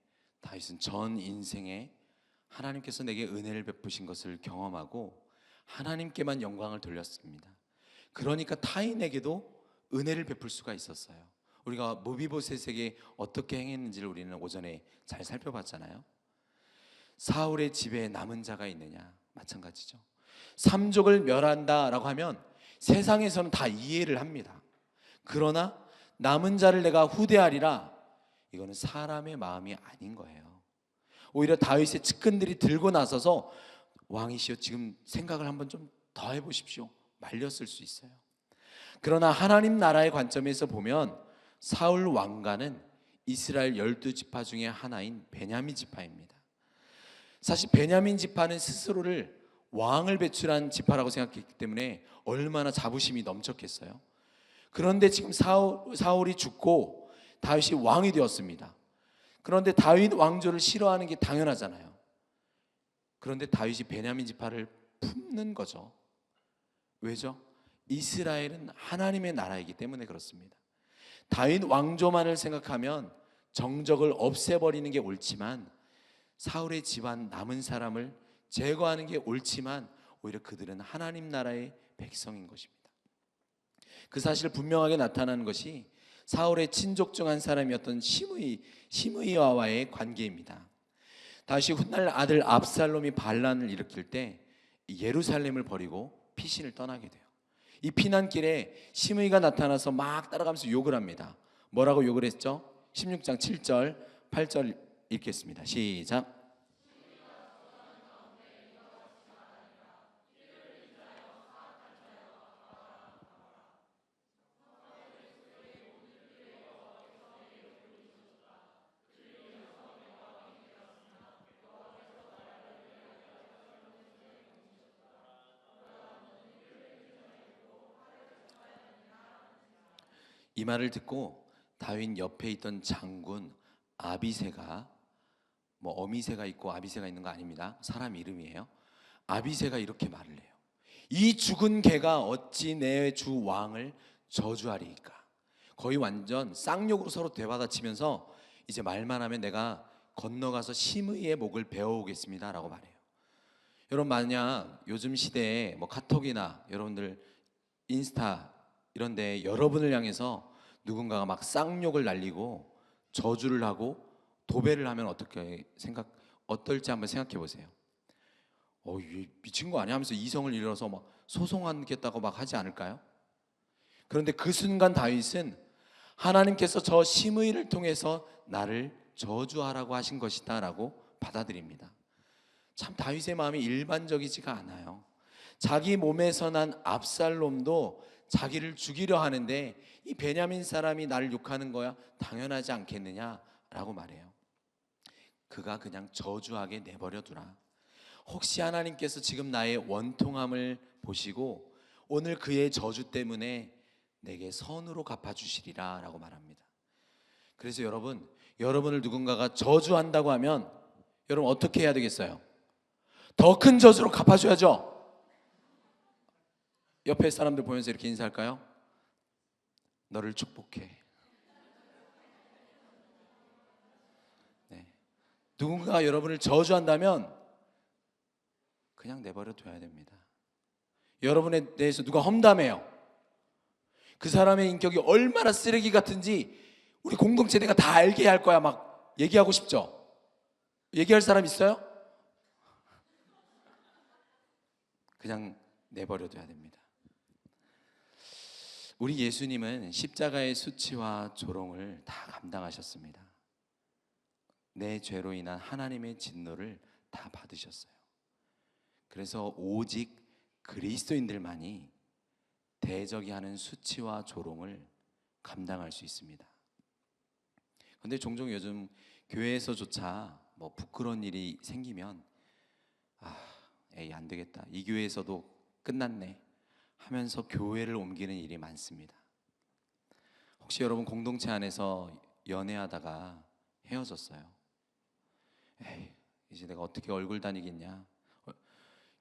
Speaker 1: 다윗은 전 인생에 하나님께서 내게 은혜를 베푸신 것을 경험하고 하나님께만 영광을 돌렸습니다. 그러니까 타인에게도 은혜를 베풀 수가 있었어요. 우리가 모비보셋에게 어떻게 행했는지를 우리는 오전에 잘 살펴봤잖아요. 사울의 집에 남은 자가 있느냐 마찬가지죠. 삼족을 멸한다라고 하면 세상에서는 다 이해를 합니다. 그러나 남은 자를 내가 후대하리라 이거는 사람의 마음이 아닌 거예요. 오히려 다윗의 측근들이 들고 나서서 왕이시여 지금 생각을 한번 좀 더 해보십시오 말렸을 수 있어요. 그러나 하나님 나라의 관점에서 보면 사울 왕가는 이스라엘 12지파 중에 하나인 베냐민 지파입니다. 사실 베냐민 지파는 스스로를 왕을 배출한 지파라고 생각했기 때문에 얼마나 자부심이 넘쳤겠어요. 그런데 지금 사울이 죽고 다윗이 왕이 되었습니다. 그런데 다윗 왕조를 싫어하는 게 당연하잖아요. 그런데 다윗이 베냐민 지파를 품는 거죠. 왜죠? 이스라엘은 하나님의 나라이기 때문에 그렇습니다. 다윗 왕조만을 생각하면 정적을 없애버리는 게 옳지만 사울의 집안 남은 사람을 제거하는 게 옳지만 오히려 그들은 하나님 나라의 백성인 것입니다. 그 사실을 분명하게 나타나는 것이 사울의 친족 중 한 사람이었던 시므이와의 관계입니다. 다시 훗날 아들 압살롬이 반란을 일으킬 때 예루살렘을 버리고 피신을 떠나게 돼요. 이 피난길에 시므이가 나타나서 막 따라가면서 욕을 합니다. 뭐라고 욕을 했죠? 16장 7절 8절 읽겠습니다. 시작. 이 말을 듣고 다윗 옆에 있던 장군 아비새가 어미새가 있고 아비새가 있는 거 아닙니다. 사람 이름이에요. 아비새가 이렇게 말을 해요. 이 죽은 개가 어찌 내 주 왕을 저주하리이까. 거의 완전 쌍욕으로 서로 대받아치면서 이제 말만 하면 내가 건너가서 시므이의 목을 베어오겠습니다 라고 말해요. 여러분 만약 요즘 시대에 카톡이나 여러분들 인스타 이런 데 여러분을 향해서 누군가가 막 쌍욕을 날리고 저주를 하고 도배를 하면 어떨지 한번 생각해 보세요. 미친 거 아니야 하면서 이성을 잃어서 막 소송하겠다고 막 하지 않을까요? 그런데 그 순간 다윗은 하나님께서 저 시므이를 통해서 나를 저주하라고 하신 것이다 라고 받아들입니다. 참 다윗의 마음이 일반적이지가 않아요. 자기 몸에서 난 압살롬도 자기를 죽이려 하는데 이 베냐민 사람이 나를 욕하는 거야 당연하지 않겠느냐라고 말해요. 그가 그냥 저주하게 내버려 두라. 혹시 하나님께서 지금 나의 원통함을 보시고 오늘 그의 저주 때문에 내게 선으로 갚아주시리라 라고 말합니다. 그래서 여러분을 누군가가 저주한다고 하면 여러분 어떻게 해야 되겠어요? 더 큰 저주로 갚아줘야죠. 옆에 사람들 보면서 이렇게 인사할까요? 너를 축복해. 네. 누군가 여러분을 저주한다면 그냥 내버려 둬야 됩니다. 여러분에 대해서 누가 험담해요. 그 사람의 인격이 얼마나 쓰레기 같은지 우리 공동체 내가 다 알게 할 거야. 막 얘기하고 싶죠? 얘기할 사람 있어요? 그냥 내버려 둬야 됩니다. 우리 예수님은 십자가의 수치와 조롱을 다 감당하셨습니다. 내 죄로 인한 하나님의 진노를 다 받으셨어요. 그래서 오직 그리스도인들만이 대적이 하는 수치와 조롱을 감당할 수 있습니다. 그런데 종종 요즘 교회에서조차 뭐 부끄러운 일이 생기면 에이 안 되겠다, 이 교회에서도 끝났네 하면서 교회를 옮기는 일이 많습니다. 혹시 여러분 공동체 안에서 연애하다가 헤어졌어요? 에이 이제 내가 어떻게 얼굴 다니겠냐,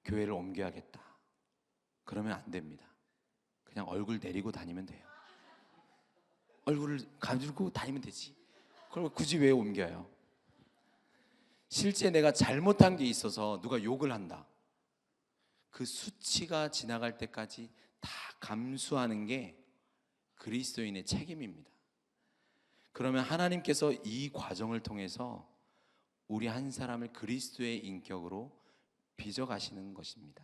Speaker 1: 교회를 옮겨야겠다. 그러면 안 됩니다. 그냥 얼굴 내리고 다니면 돼요. 얼굴을 가지고 다니면 되지. 그걸 굳이 왜 옮겨요? 실제 내가 잘못한 게 있어서 누가 욕을 한다, 그 수치가 지나갈 때까지 다 감수하는 게 그리스도인의 책임입니다. 그러면 하나님께서 이 과정을 통해서 우리 한 사람을 그리스도의 인격으로 빚어가시는 것입니다.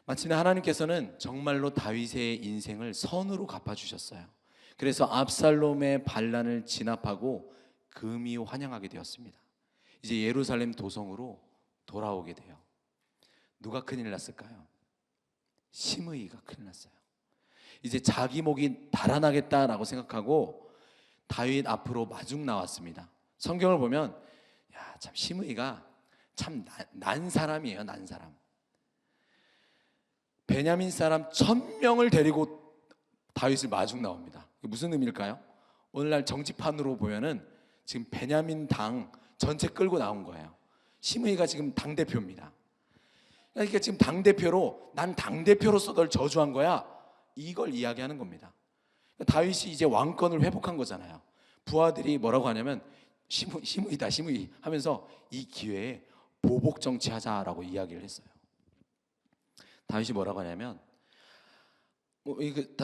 Speaker 1: 마침내 하나님께서는 정말로 다윗의 인생을 선으로 갚아주셨어요. 그래서 압살롬의 반란을 진압하고 금이 환영하게 되었습니다. 이제 예루살렘 도성으로 돌아오게 돼요. 누가 큰일 났을까요? 시므이가 큰일 났어요. 이제 자기 목이 달아나겠다라고 생각하고 다윗 앞으로 마중 나왔습니다. 성경을 보면 참 시므이가 참 난 사람이에요. 난 사람. 베냐민 사람 1000명을 데리고 다윗을 마중 나옵니다. 이게 무슨 의미일까요? 오늘날 정치판으로 보면은 지금 베냐민 당 전체 끌고 나온 거예요. 시므이가 지금 당대표입니다. 그러니까 지금 당대표로, 난 당대표로서 널 저주한 거야, 이걸 이야기하는 겁니다. 다윗이 이제 왕권을 회복한 거잖아요. 부하들이 뭐라고 하냐면 시므이다 시므이 하면서 이 기회에 보복 정치하자라고 이야기를 했어요. 다윗이 뭐라고 하냐면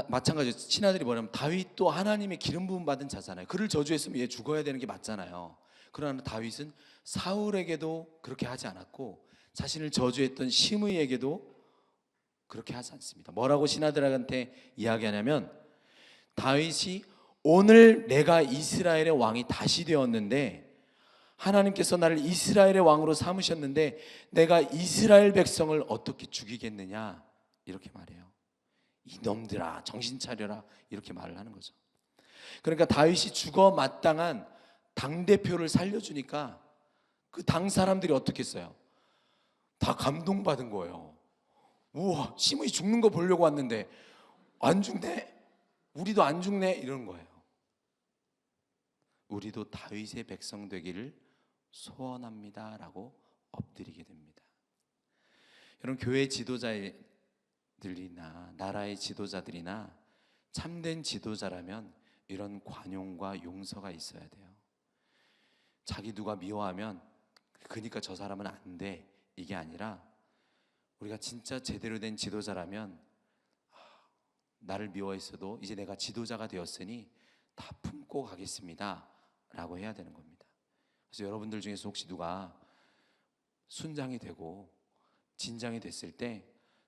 Speaker 1: 마찬가지로 신하들이 뭐냐면 다윗도 하나님의 기름 부음 받은 자잖아요. 그를 저주했으면 얘 죽어야 되는 게 맞잖아요. 그러나 다윗은 사울에게도 그렇게 하지 않았고 자신을 저주했던 시므이에게도 그렇게 하지 않습니다. 뭐라고 신하들한테 이야기하냐면 다윗이 오늘 내가 이스라엘의 왕이 다시 되었는데, 하나님께서 나를 이스라엘의 왕으로 삼으셨는데 내가 이스라엘 백성을 어떻게 죽이겠느냐, 이렇게 말해요. 이놈들아 정신 차려라, 이렇게 말을 하는 거죠. 그러니까 다윗이 죽어 마땅한 당대표를 살려주니까 그 당 사람들이 어떻게 했어요? 다 감동받은 거예요. 우와, 시므이 죽는 거 보려고 왔는데 안 죽네? 우리도 안 죽네? 이러는 거예요. 우리도 다윗의 백성 되기를 소원합니다 라고 엎드리게 됩니다. 여러분, 교회 지도자들이나 나라의 지도자들이나 참된 지도자라면 이런 관용과 용서가 있어야 돼요. 자기 누가 미워하면 그러니까 저 사람은 안 돼, 이게 아니라 우리가 진짜 제대로 된 지도자라면 나를 미워했어도 이제 내가 지도자가 되었으니 다 품고 가겠습니다 라고 해야 되는 겁니다. 그래서 여러분들 중에서 혹시 누가 순장이 되고 진장이 됐을 때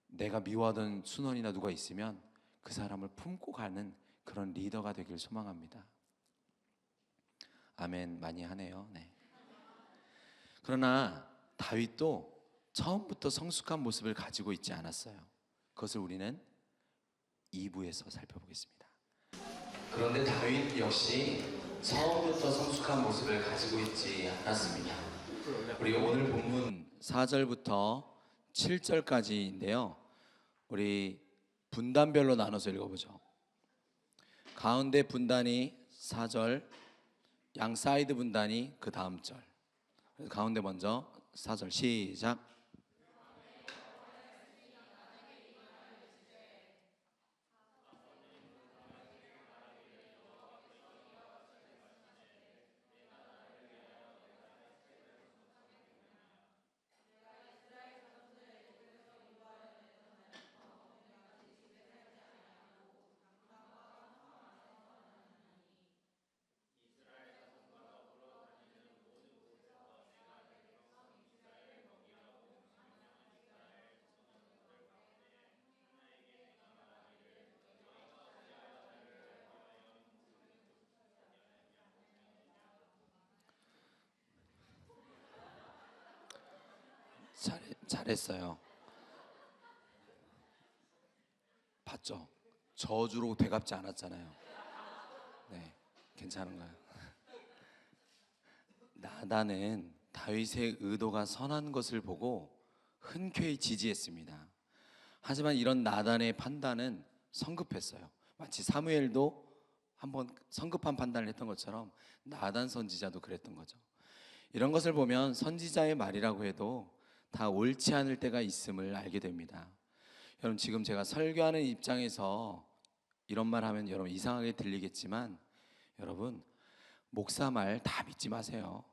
Speaker 1: 내가 미워하던 순원이나 누가 있으면 그 사람을 품고 가는 그런 리더가 되길 소망합니다. 아멘 많이 하네요. 네. 그러나 다윗도 처음부터 성숙한 모습을 가지고 있지 않았어요. 그것을 우리는 2부에서 살펴보겠습니다. 그런데 다윗 역시 처음부터 성숙한 모습을 가지고 있지 않았습니다. 우리 오늘 본문 4절부터 7절까지인데요. 우리 분단별로 나눠서 읽어보죠. 가운데 분단이 4절, 양 사이드 분단이 그 다음 절. 가운데 먼저 4절 시작. 잘했어요. 봤죠? 저주로 되갚지 않았잖아요. 네, 괜찮은가요? 나단은 다윗의 의도가 선한 것을 보고 흔쾌히 지지했습니다. 하지만 이런 나단의 판단은 성급했어요. 마치 사무엘도 한번 성급한 판단을 했던 것처럼 나단 선지자도 그랬던 거죠. 이런 것을 보면 선지자의 말이라고 해도 다 옳지 않을 때가 있음을 알게 됩니다. 여러분, 지금 제가 설교하는 입장에서 이런 말 하면 여러분 이상하게 들리겠지만, 여러분 목사 말 다 믿지 마세요.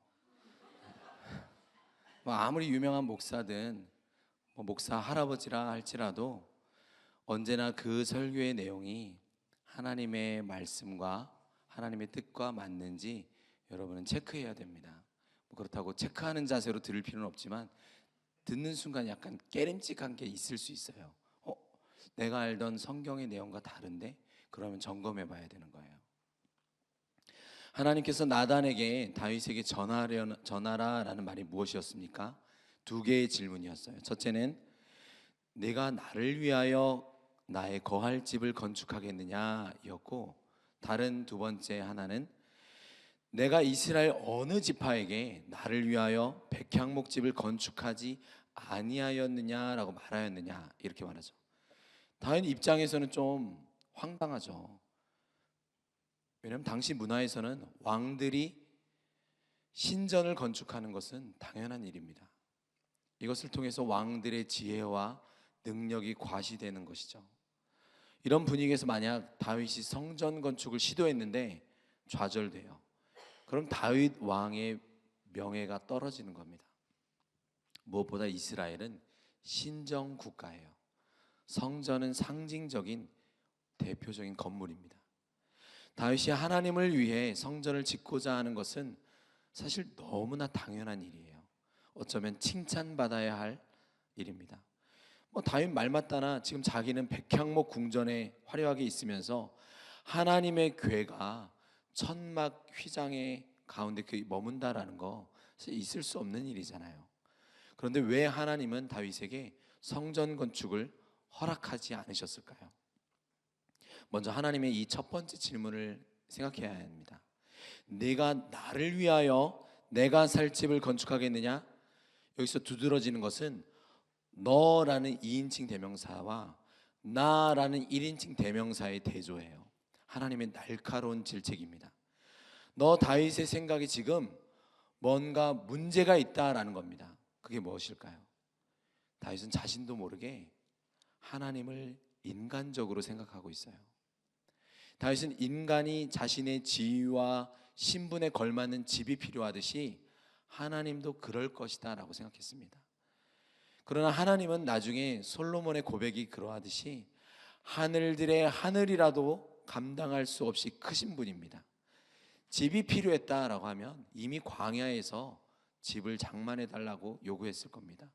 Speaker 1: 아무리 유명한 목사든 목사 할아버지라 할지라도 언제나 그 설교의 내용이 하나님의 말씀과 하나님의 뜻과 맞는지 여러분은 체크해야 됩니다. 그렇다고 체크하는 자세로 들을 필요는 없지만 듣는 순간 약간 깨림직한 게 있을 수 있어요. 내가 알던 성경의 내용과 다른데? 그러면 점검해 봐야 되는 거예요. 하나님께서 나단에게 다윗에게 전하라라는 말이 무엇이었습니까? 두 개의 질문이었어요. 첫째는 내가 나를 위하여 나의 거할 집을 건축하겠느냐 였고, 다른 두 번째 하나는 내가 이스라엘 어느 지파에게 나를 위하여 백향목 집을 건축하지 아니하였느냐라고 말하였느냐, 이렇게 말하죠. 다윗 입장에서는 좀 황당하죠. 왜냐하면 당시 문화에서는 왕들이 신전을 건축하는 것은 당연한 일입니다. 이것을 통해서 왕들의 지혜와 능력이 과시되는 것이죠. 이런 분위기에서 만약 다윗이 성전 건축을 시도했는데 좌절돼요. 그럼 다윗 왕의 명예가 떨어지는 겁니다. 무엇보다 이스라엘은 신정 국가예요. 성전은 상징적인 대표적인 건물입니다. 다윗이 하나님을 위해 성전을 짓고자 하는 것은 사실 너무나 당연한 일이에요. 어쩌면 칭찬받아야 할 일입니다. 다윗 말 맞다나 지금 자기는 백향목 궁전에 화려하게 있으면서 하나님의 궤가 천막 휘장의 가운데 머문다라는 거 있을 수 없는 일이잖아요. 그런데 왜 하나님은 다윗에게 성전 건축을 허락하지 않으셨을까요? 먼저 하나님의 이 첫 번째 질문을 생각해야 합니다. 내가 나를 위하여 내가 살 집을 건축하겠느냐? 여기서 두드러지는 것은 너라는 2인칭 대명사와 나라는 1인칭 대명사의 대조예요. 하나님의 날카로운 질책입니다. 너 다윗의 생각이 지금 뭔가 문제가 있다라는 겁니다. 그게 무엇일까요? 다윗은 자신도 모르게 하나님을 인간적으로 생각하고 있어요. 다윗은 인간이 자신의 지위와 신분에 걸맞는 집이 필요하듯이 하나님도 그럴 것이다 라고 생각했습니다. 그러나 하나님은 나중에 솔로몬의 고백이 그러하듯이 하늘들의 하늘이라도 감당할 수 없이 크신 분입니다. 집이 필요했다라고 하면 이미 광야에서 집을 장만해 달라고 요구했을 겁니다.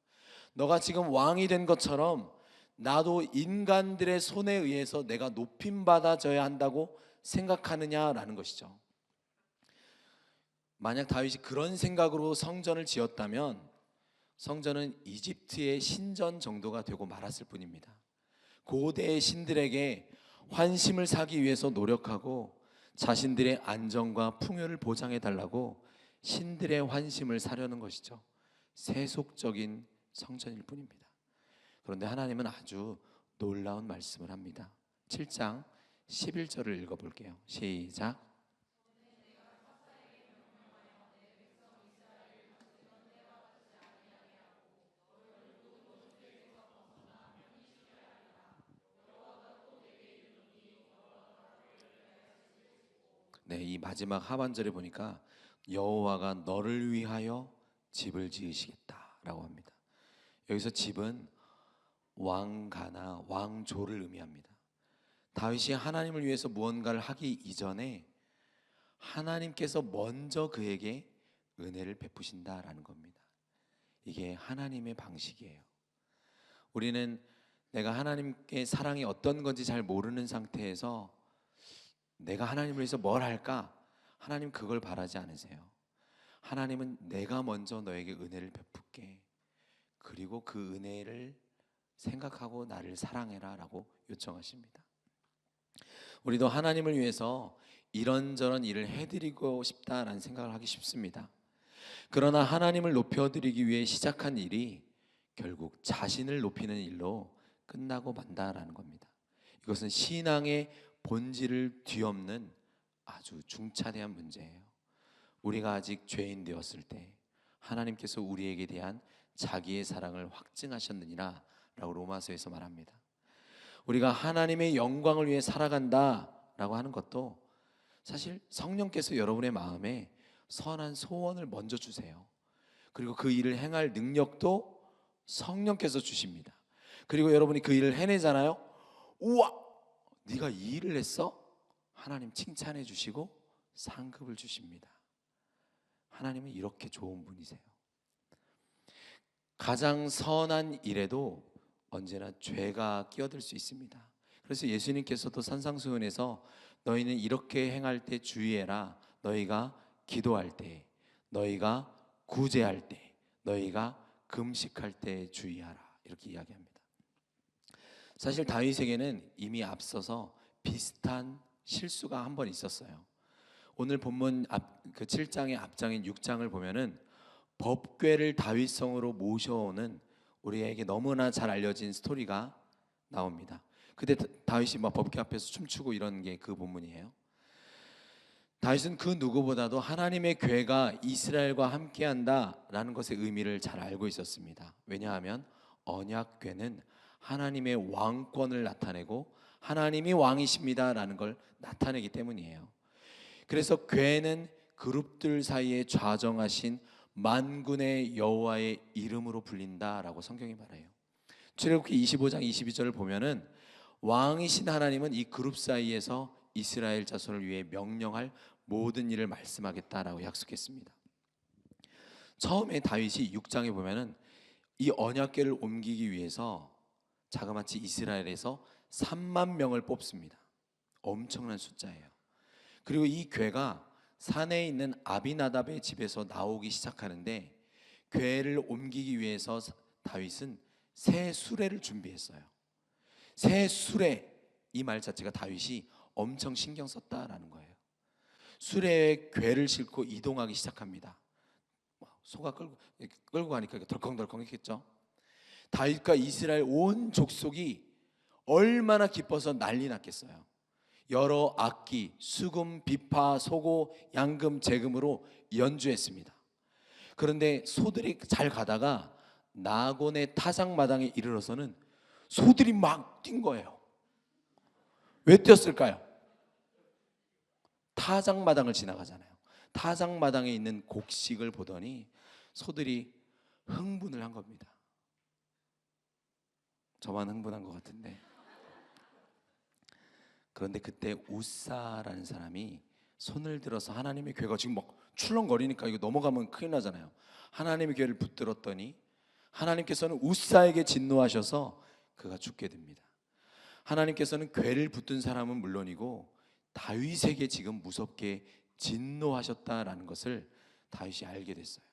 Speaker 1: 너가 지금 왕이 된 것처럼 나도 인간들의 손에 의해서 내가 높임받아져야 한다고 생각하느냐라는 것이죠. 만약 다윗이 그런 생각으로 성전을 지었다면 성전은 이집트의 신전 정도가 되고 말았을 뿐입니다. 고대의 신들에게 환심을 사기 위해서 노력하고 자신들의 안정과 풍요를 보장해 달라고 신들의 환심을 사려는 것이죠. 세속적인 성전일 뿐입니다. 그런데 하나님은 아주 놀라운 말씀을 합니다. 7장 11절을 읽어볼게요. 시작. 네, 이 마지막 하반절에 보니까 여호와가 너를 위하여 집을 지으시겠다라고 합니다. 여기서 집은 왕가나 왕조를 의미합니다. 다윗이 하나님을 위해서 무언가를 하기 이전에 하나님께서 먼저 그에게 은혜를 베푸신다라는 겁니다. 이게 하나님의 방식이에요. 우리는 내가 하나님께 사랑이 어떤 건지 잘 모르는 상태에서 내가 하나님을 위해서 뭘 할까? 하나님 그걸 바라지 않으세요. 하나님은 내가 먼저 너에게 은혜를 베풀게, 그리고 그 은혜를 생각하고 나를 사랑해라 라고 요청하십니다. 우리도 하나님을 위해서 이런저런 일을 해드리고 싶다라는 생각을 하기 쉽습니다. 그러나 하나님을 높여드리기 위해 시작한 일이 결국 자신을 높이는 일로 끝나고 만다라는 겁니다. 이것은 신앙의 본질을 뒤엎는 아주 중차대한 문제예요. 우리가 아직 죄인 되었을 때 하나님께서 우리에게 대한 자기의 사랑을 확증하셨느니라 라고 로마서에서 말합니다. 우리가 하나님의 영광을 위해 살아간다 라고 하는 것도 사실 성령께서 여러분의 마음에 선한 소원을 먼저 주세요. 그리고 그 일을 행할 능력도 성령께서 주십니다. 그리고 여러분이 그 일을 해내잖아요. 우와, 네가 이 일을 했어? 하나님 칭찬해 주시고 상급을 주십니다. 하나님은 이렇게 좋은 분이세요. 가장 선한 일에도 언제나 죄가 끼어들 수 있습니다. 그래서 예수님께서도 산상수훈에서 너희는 이렇게 행할 때 주의해라. 너희가 기도할 때, 너희가 구제할 때, 너희가 금식할 때 주의하라. 이렇게 이야기합니다. 사실 다윗에게는 이미 앞서서 비슷한 실수가 한 번 있었어요. 오늘 본문 그 7장의 앞장인 6장을 보면은 법궤를 다윗성으로 모셔오는 우리에게 너무나 잘 알려진 스토리가 나옵니다. 그때 다윗이 막 법궤 앞에서 춤추고 이런 게 그 본문이에요. 다윗은 그 누구보다도 하나님의 궤가 이스라엘과 함께한다라는 것의 의미를 잘 알고 있었습니다. 왜냐하면 언약궤는 하나님의 왕권을 나타내고 하나님이 왕이십니다라는 걸 나타내기 때문이에요. 그래서 궤는 그룹들 사이에 좌정하신 만군의 여호와의 이름으로 불린다라고 성경이 말해요. 출애굽기 25장 22절을 보면은 왕이신 하나님은 이 그룹 사이에서 이스라엘 자손을 위해 명령할 모든 일을 말씀하겠다라고 약속했습니다. 처음에 다윗이 6장에 보면은 이 언약궤를 옮기기 위해서 자그마치 이스라엘에서 3만 명을 뽑습니다. 엄청난 숫자예요. 그리고 이 궤가 산에 있는 아비나답의 집에서 나오기 시작하는데 궤를 옮기기 위해서 다윗은 새 수레를 준비했어요. 새 수레, 이 말 자체가 다윗이 엄청 신경 썼다라는 거예요. 수레에 궤를 싣고 이동하기 시작합니다. 소가 끌고 가니까 덜컹덜컹 했겠죠. 다윗과 이스라엘 온 족속이 얼마나 기뻐서 난리 났겠어요. 여러 악기, 수금, 비파, 소고, 양금, 재금으로 연주했습니다. 그런데 소들이 잘 가다가 나곤의 타작마당에 이르러서는 소들이 막 뛴 거예요. 왜 뛰었을까요? 타작마당을 지나가잖아요. 타작마당에 있는 곡식을 보더니 소들이 흥분을 한 겁니다. 저만 흥분한 것 같은데. 그런데 그때 우사라는 사람이 손을 들어서 하나님의 궤가 지금 막 출렁거리니까 이거 넘어가면 큰일 나잖아요. 하나님의 궤를 붙들었더니 하나님께서는 우사에게 진노하셔서 그가 죽게 됩니다. 하나님께서는 궤를 붙든 사람은 물론이고 다윗에게 지금 무섭게 진노하셨다라는 것을 다윗이 알게 됐어요.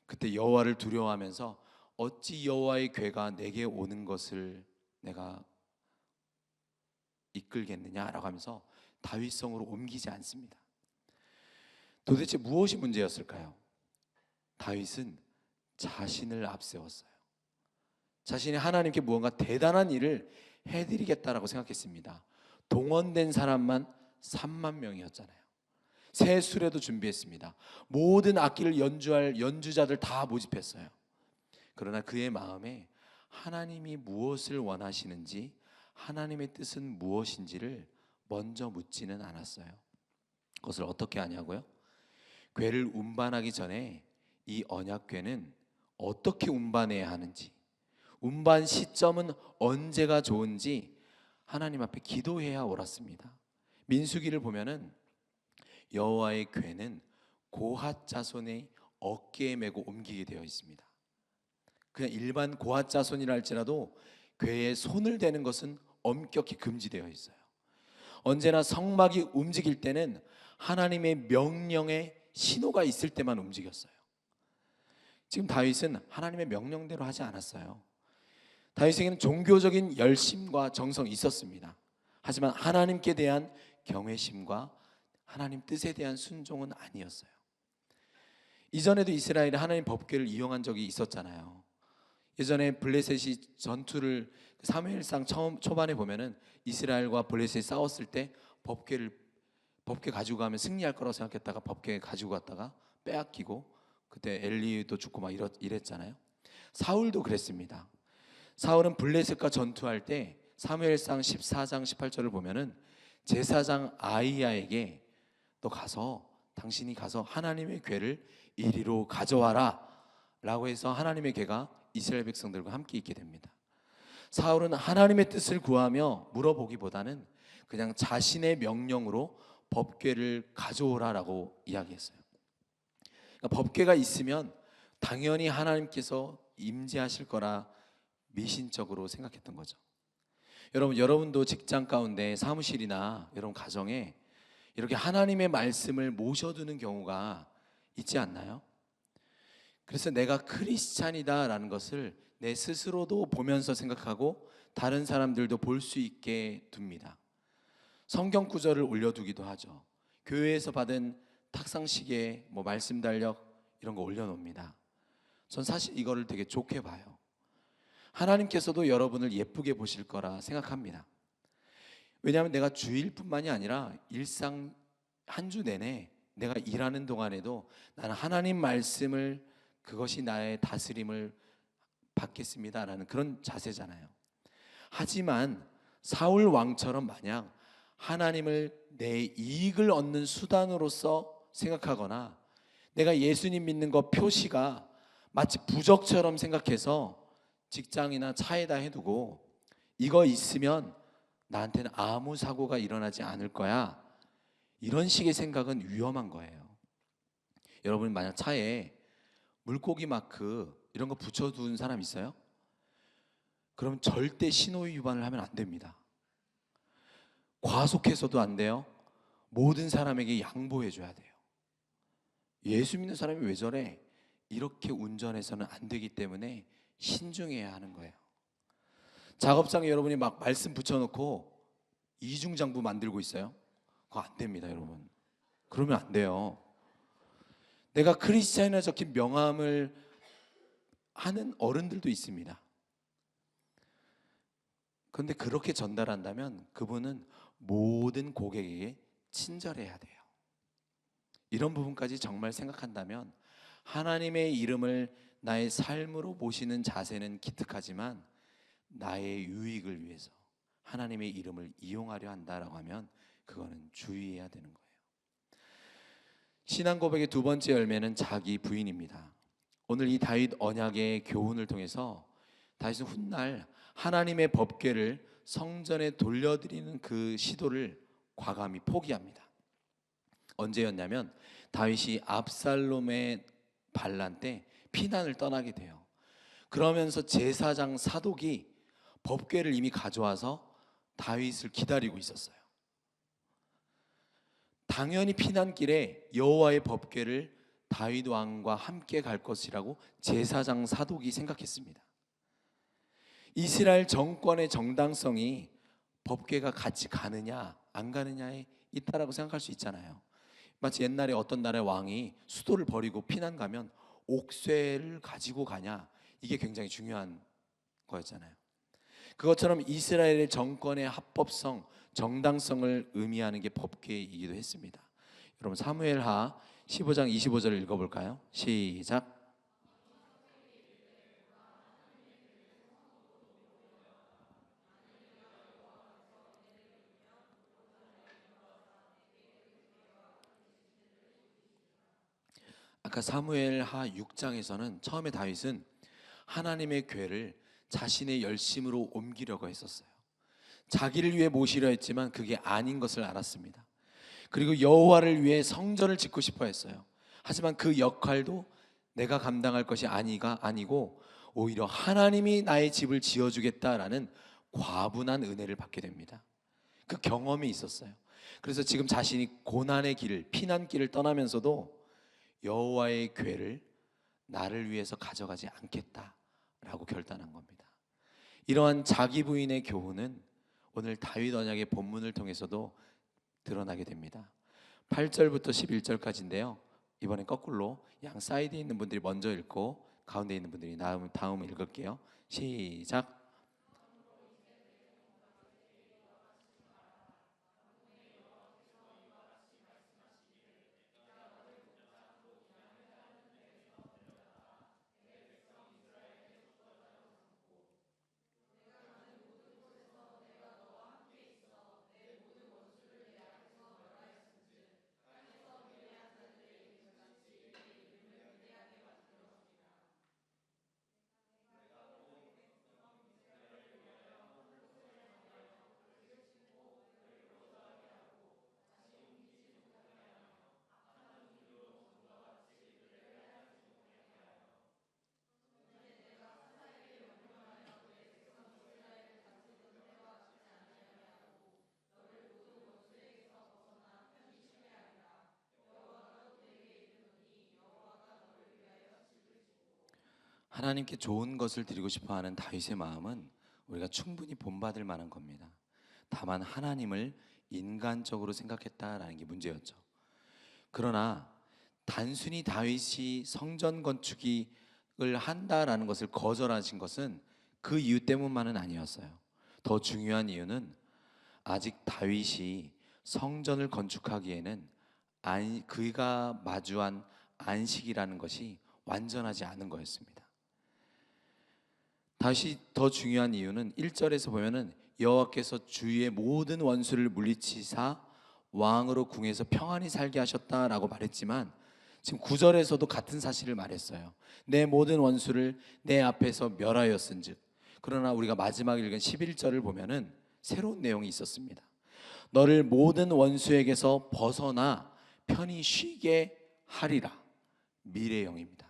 Speaker 1: 그때 여호와를 두려워하면서 어찌 여호와의 궤가 내게 오는 것을 내가 이끌겠느냐라고 하면서 다윗성으로 옮기지 않습니다. 도대체 무엇이 문제였을까요? 다윗은 자신을 앞세웠어요. 자신이 하나님께 무언가 대단한 일을 해드리겠다라고 생각했습니다. 동원된 사람만 3만 명이었잖아요. 새 수레도 준비했습니다. 모든 악기를 연주할 연주자들 다 모집했어요. 그러나 그의 마음에 하나님이 무엇을 원하시는지, 하나님의 뜻은 무엇인지를 먼저 묻지는 않았어요. 그것을 어떻게 하냐고요? 궤를 운반하기 전에 이 언약궤는 어떻게 운반해야 하는지, 운반 시점은 언제가 좋은지 하나님 앞에 기도해야 옳았습니다. 민수기를 보면은 여호와의 궤는 고핫 자손의 어깨에 메고 옮기게 되어 있습니다. 그냥 일반 고핫 자손이라 할지라도 궤에 손을 대는 것은 엄격히 금지되어 있어요. 언제나 성막이 움직일 때는 하나님의 명령에 신호가 있을 때만 움직였어요. 지금 다윗은 하나님의 명령대로 하지 않았어요. 다윗에게는 종교적인 열심과 정성이 있었습니다. 하지만 하나님께 대한 경외심과 하나님 뜻에 대한 순종은 아니었어요. 이전에도 이스라엘이 하나님 법궤를 이용한 적이 있었잖아요. 예전에 블레셋이 전투를 사무엘상 처음 초반에 보면은 이스라엘과 블레셋이 싸웠을 때 법궤 가지고 가면 승리할 거라고 생각했다가 법궤 가지고 갔다가 빼앗기고 그때 엘리도 죽고 막 이랬잖아요. 사울도 그랬습니다. 사울은 블레셋과 전투할 때 사무엘상 14장 18절을 보면은 제사장 아이야에게 너 가서 당신이 가서 하나님의 궤를 이리로 가져와라 라고 해서 하나님의 궤가 이스라엘 백성들과 함께 있게 됩니다. 사울은 하나님의 뜻을 구하며 물어보기보다는 그냥 자신의 명령으로 법궤를 가져오라라고 이야기했어요. 그러니까 법궤가 있으면 당연히 하나님께서 임재하실 거라 미신적으로 생각했던 거죠. 여러분도 직장 가운데 사무실이나 여러분 가정에 이렇게 하나님의 말씀을 모셔두는 경우가 있지 않나요? 그래서 내가 크리스찬이다라는 것을 내 스스로도 보면서 생각하고 다른 사람들도 볼 수 있게 둡니다. 성경 구절을 올려두기도 하죠. 교회에서 받은 탁상식에 말씀 달력 이런 거 올려놓습니다. 전 사실 이거를 되게 좋게 봐요. 하나님께서도 여러분을 예쁘게 보실 거라 생각합니다. 왜냐하면 내가 주일뿐만이 아니라 일상 한 주 내내 내가 일하는 동안에도 나는 하나님 말씀을 그것이 나의 다스림을 받겠습니다라는 그런 자세잖아요. 하지만 사울 왕처럼 마냥 하나님을 내 이익을 얻는 수단으로서 생각하거나 내가 예수님 믿는 것 표시가 마치 부적처럼 생각해서 직장이나 차에다 해두고 이거 있으면 나한테는 아무 사고가 일어나지 않을 거야, 이런 식의 생각은 위험한 거예요. 여러분 만약 차에 물고기 마크 이런 거 붙여둔 사람 있어요? 그럼 절대 신호 위반을 하면 안 됩니다. 과속해서도 안 돼요. 모든 사람에게 양보해 줘야 돼요. 예수 믿는 사람이 왜 저래? 이렇게 운전해서는 안 되기 때문에 신중해야 하는 거예요. 작업장에 여러분이 막 말씀 붙여놓고 이중장부 만들고 있어요? 그거 안 됩니다, 여러분. 그러면 안 돼요. 내가 크리스찬이라 적힌 명함을 하는 어른들도 있습니다. 그런데 그렇게 전달한다면 그분은 모든 고객에게 친절해야 돼요. 이런 부분까지 정말 생각한다면 하나님의 이름을 나의 삶으로 모시는 자세는 기특하지만 나의 유익을 위해서 하나님의 이름을 이용하려 한다라고 하면 그거는 주의해야 되는 거예요. 신앙 고백의 두 번째 열매는 자기 부인입니다. 오늘 이 다윗 언약의 교훈을 통해서 다윗은 훗날 하나님의 법궤를 성전에 돌려드리는 그 시도를 과감히 포기합니다. 언제였냐면 다윗이 압살롬의 반란 때 피난을 떠나게 돼요. 그러면서 제사장 사독이 법궤를 이미 가져와서 다윗을 기다리고 있었어요. 당연히 피난길에 여호와의 법궤를 다윗 왕과 함께 갈 것이라고 제사장 사독이 생각했습니다. 이스라엘 정권의 정당성이 법궤가 같이 가느냐 안 가느냐에 있다라고 생각할 수 있잖아요. 마치 옛날에 어떤 나라의 왕이 수도를 버리고 피난 가면 옥쇠를 가지고 가냐, 이게 굉장히 중요한 거였잖아요. 그것처럼 이스라엘의 정권의 합법성, 정당성을 의미하는 게 법궤이기도 했습니다. 여러분 사무엘하 15장 25절을 읽어볼까요? 시작. 아까 사무엘하 6장에서는 처음에 다윗은 하나님의 궤를 자신의 열심으로 옮기려고 했었어요. 자기를 위해 모시려 했지만 그게 아닌 것을 알았습니다. 그리고 여호와를 위해 성전을 짓고 싶어 했어요. 하지만 그 역할도 내가 감당할 것이 아니고 오히려 하나님이 나의 집을 지어주겠다라는 과분한 은혜를 받게 됩니다. 그 경험이 있었어요. 그래서 지금 자신이 고난의 길을, 피난길을 떠나면서도 여호와의 궤를 나를 위해서 가져가지 않겠다라고 결단한 겁니다. 이러한 자기 부인의 교훈은 오늘 다윗 언약의 본문을 통해서도 드러나게 됩니다. 8절부터 11절까지인데요. 이번엔 거꾸로 양 사이드에 있는 분들이 먼저 읽고 가운데 있는 분들이 다음 읽을게요. 시작. 하나님께 좋은 것을 드리고 싶어하는 다윗의 마음은 우리가 충분히 본받을 만한 겁니다. 다만 하나님을 인간적으로 생각했다라는 게 문제였죠. 그러나 단순히 다윗이 성전 건축을 한다라는 것을 거절하신 것은 그 이유 때문만은 아니었어요. 더 중요한 이유는 아직 다윗이 성전을 건축하기에는 그가 마주한 안식이라는 것이 완전하지 않은 거였습니다. 다시 더 중요한 이유는 1절에서 보면은 여호와께서 주의 모든 원수를 물리치사 왕으로 궁에서 평안히 살게 하셨다라고 말했지만 지금 9절에서도 같은 사실을 말했어요. 내 모든 원수를 내 앞에서 멸하였은즉. 그러나 우리가 마지막 읽은 11절을 보면은 새로운 내용이 있었습니다. 너를 모든 원수에게서 벗어나 편히 쉬게 하리라. 미래형입니다.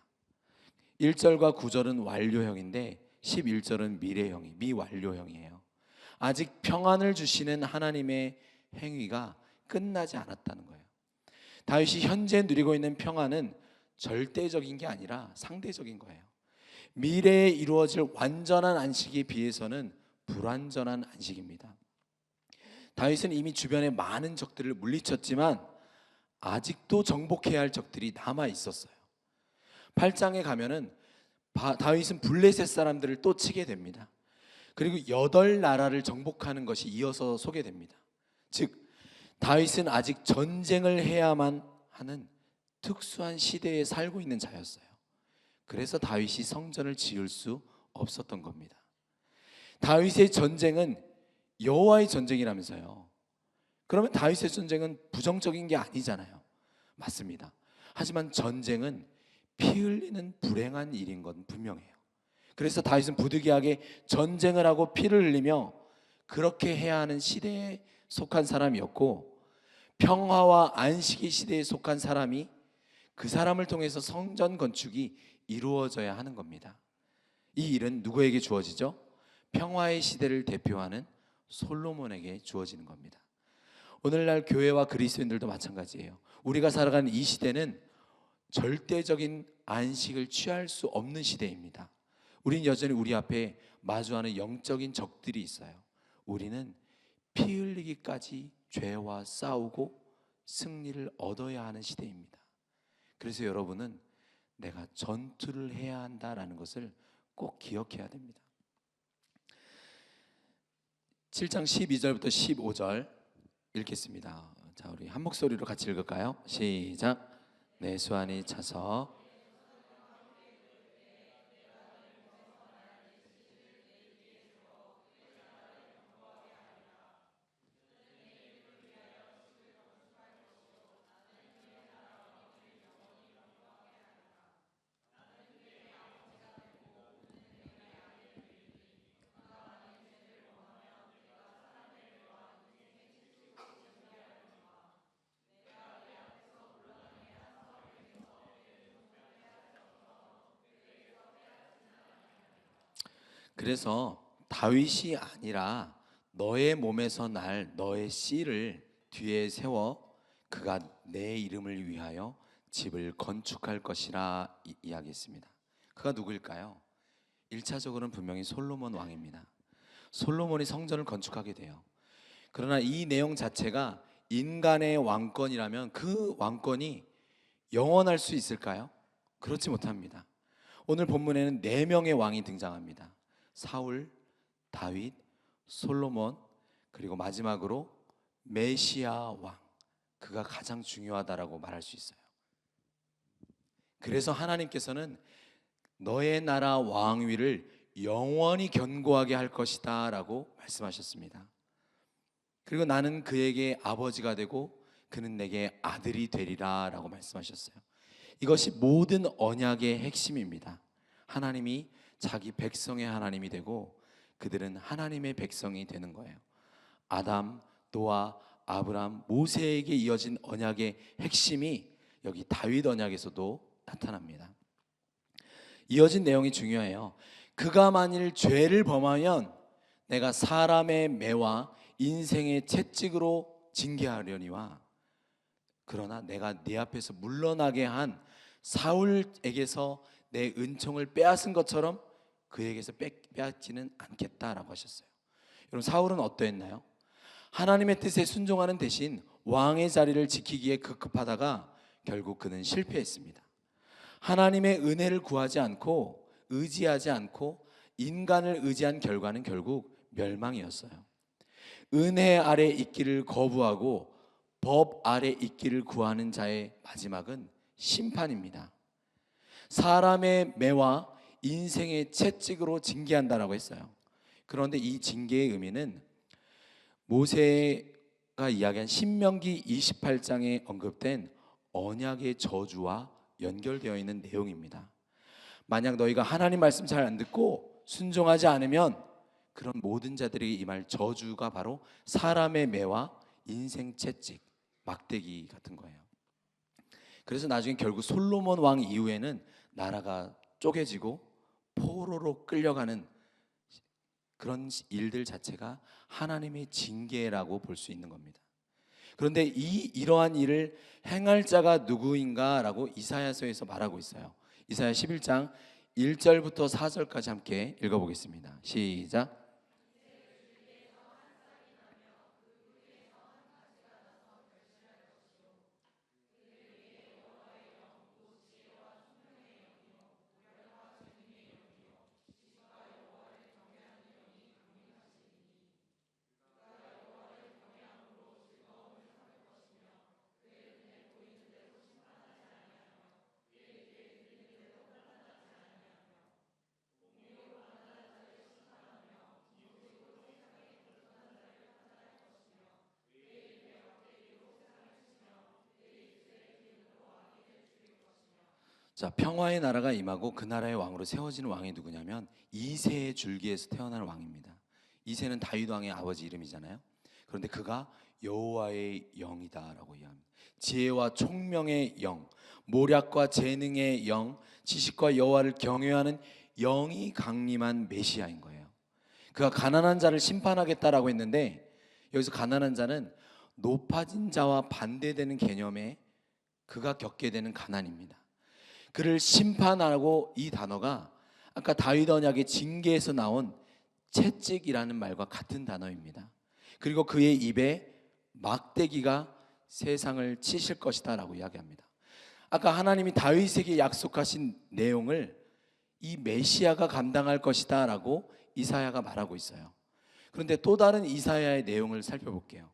Speaker 1: 1절과 9절은 완료형인데 11절은 미완료형이에요. 아직 평안을 주시는 하나님의 행위가 끝나지 않았다는 거예요. 다윗이 현재 누리고 있는 평안은 절대적인 게 아니라 상대적인 거예요. 미래에 이루어질 완전한 안식에 비해서는 불완전한 안식입니다. 다윗은 이미 주변에 많은 적들을 물리쳤지만 아직도 정복해야 할 적들이 남아 있었어요. 8장에 가면은 다윗은 블레셋 사람들을 또 치게 됩니다. 그리고 8나라를 정복하는 것이 이어서 소개됩니다. 즉 다윗은 아직 전쟁을 해야만 하는 특수한 시대에 살고 있는 자였어요. 그래서 다윗이 성전을 지을 수 없었던 겁니다. 다윗의 전쟁은 여호와의 전쟁이라면서요. 그러면 다윗의 전쟁은 부정적인 게 아니잖아요. 맞습니다. 하지만 전쟁은 피 흘리는 불행한 일인 건 분명해요. 그래서 다윗은 부득이하게 전쟁을 하고 피를 흘리며 그렇게 해야 하는 시대에 속한 사람이었고, 평화와 안식의 시대에 속한 사람이 그 사람을 통해서 성전 건축이 이루어져야 하는 겁니다. 이 일은 누구에게 주어지죠? 평화의 시대를 대표하는 솔로몬에게 주어지는 겁니다. 오늘날 교회와 그리스도인들도 마찬가지예요. 우리가 살아가는 이 시대는 절대적인 안식을 취할 수 없는 시대입니다. 우린 여전히 우리 앞에 마주하는 영적인 적들이 있어요. 우리는 피 흘리기까지 죄와 싸우고 승리를 얻어야 하는 시대입니다. 그래서 여러분은 내가 전투를 해야 한다라는 것을 꼭 기억해야 됩니다. 7장 12절부터 15절 읽겠습니다. 자, 우리 한 목소리로 같이 읽을까요? 시작. 내 수완이 차서 그래서 다윗이 아니라 너의 몸에서 날 너의 씨를 뒤에 세워 그가 내 이름을 위하여 집을 건축할 것이라 이야기했습니다. 그가 누구일까요? 1차적으로는 분명히 솔로몬 왕입니다. 솔로몬이 성전을 건축하게 돼요. 그러나 이 내용 자체가 인간의 왕권이라면 그 왕권이 영원할 수 있을까요? 그렇지 못합니다. 오늘 본문에는 4명의 왕이 등장합니다. 사울, 다윗, 솔로몬, 그리고 마지막으로 메시아 왕. 그가 가장 중요하다라고 말할 수 있어요. 그래서 하나님께서는 너의 나라 왕위를 영원히 견고하게 할 것이다 라고 말씀하셨습니다. 그리고 나는 그에게 아버지가 되고 그는 내게 아들이 되리라 라고 말씀하셨어요. 이것이 모든 언약의 핵심입니다. 하나님이 자기 백성의 하나님이 되고 그들은 하나님의 백성이 되는 거예요. 아담, 노아, 아브람, 모세에게 이어진 언약의 핵심이 여기 다윗 언약에서도 나타납니다. 이어진 내용이 중요해요. 그가 만일 죄를 범하면 내가 사람의 매와 인생의 채찍으로 징계하려니와 그러나 내가 네 앞에서 물러나게 한 사울에게서 내 은총을 빼앗은 것처럼 그에게서 빼앗지는 않겠다라고 하셨어요. 여러분, 사울은 어떠했나요? 하나님의 뜻에 순종하는 대신 왕의 자리를 지키기에 급급하다가 결국 그는 실패했습니다. 하나님의 은혜를 구하지 않고 의지하지 않고 인간을 의지한 결과는 결국 멸망이었어요. 은혜 아래 있기를 거부하고 법 아래 있기를 구하는 자의 마지막은 심판입니다. 사람의 매와 인생의 채찍으로 징계한다라고 했어요. 그런데 이 징계의 의미는 모세가 이야기한 신명기 28장에 언급된 언약의 저주와 연결되어 있는 내용입니다. 만약 너희가 하나님 말씀 잘 안 듣고 순종하지 않으면 그런 모든 자들에게 임할 저주가 바로 사람의 매와 인생 채찍, 막대기 같은 거예요. 그래서 나중에 결국 솔로몬 왕 이후에는 나라가 쪼개지고 포로로 끌려가는 그런 일들 자체가 하나님의 징계라고 볼 수 있는 겁니다. 그런데 이러한 일을 행할 자가 누구인가라고 이사야서에서 말하고 있어요. 이사야 11장 1절부터 4절까지 함께 읽어보겠습니다. 시작. 자, 평화의 나라가 임하고 그 나라의 왕으로 세워지는 왕이 누구냐면 이새의 줄기에서 태어난 왕입니다. 이새는 다윗 왕의 아버지 이름이잖아요. 그런데 그가 여호와의 영이다라고 이야기합니다. 지혜와 총명의 영, 모략과 재능의 영, 지식과 여호와를 경외하는 영이 강림한 메시아인 거예요. 그가 가난한 자를 심판하겠다라고 했는데 여기서 가난한 자는 높아진 자와 반대되는 개념에 그가 겪게 되는 가난입니다. 그를 심판하고 이 단어가 아까 다윗 언약의 징계에서 나온 채찍이라는 말과 같은 단어입니다. 그리고 그의 입에 막대기가 세상을 치실 것이다 라고 이야기합니다. 아까 하나님이 다윗에게 약속하신 내용을 이 메시아가 감당할 것이다 라고 이사야가 말하고 있어요. 그런데 또 다른 이사야의 내용을 살펴볼게요.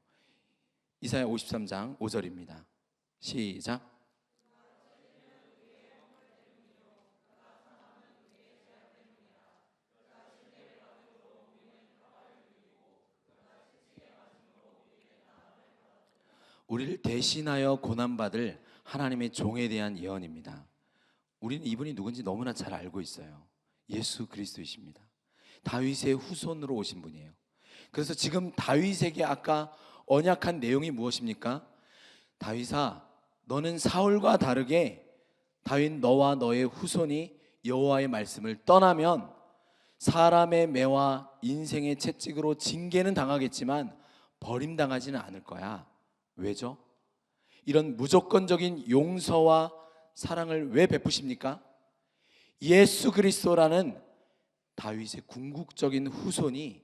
Speaker 1: 이사야 53장 5절입니다. 시작. 우리를 대신하여 고난받을 하나님의 종에 대한 예언입니다. 우리는 이분이 누군지 너무나 잘 알고 있어요. 예수 그리스도이십니다. 다윗의 후손으로 오신 분이에요. 그래서 지금 다윗에게 아까 언약한 내용이 무엇입니까? 다윗아, 너는 사울과 다르게 다윗 너와 너의 후손이 여호와의 말씀을 떠나면 사람의 매와 인생의 채찍으로 징계는 당하겠지만 버림당하지는 않을 거야. 왜죠? 이런 무조건적인 용서와 사랑을 왜 베푸십니까? 예수 그리스도라는 다윗의 궁극적인 후손이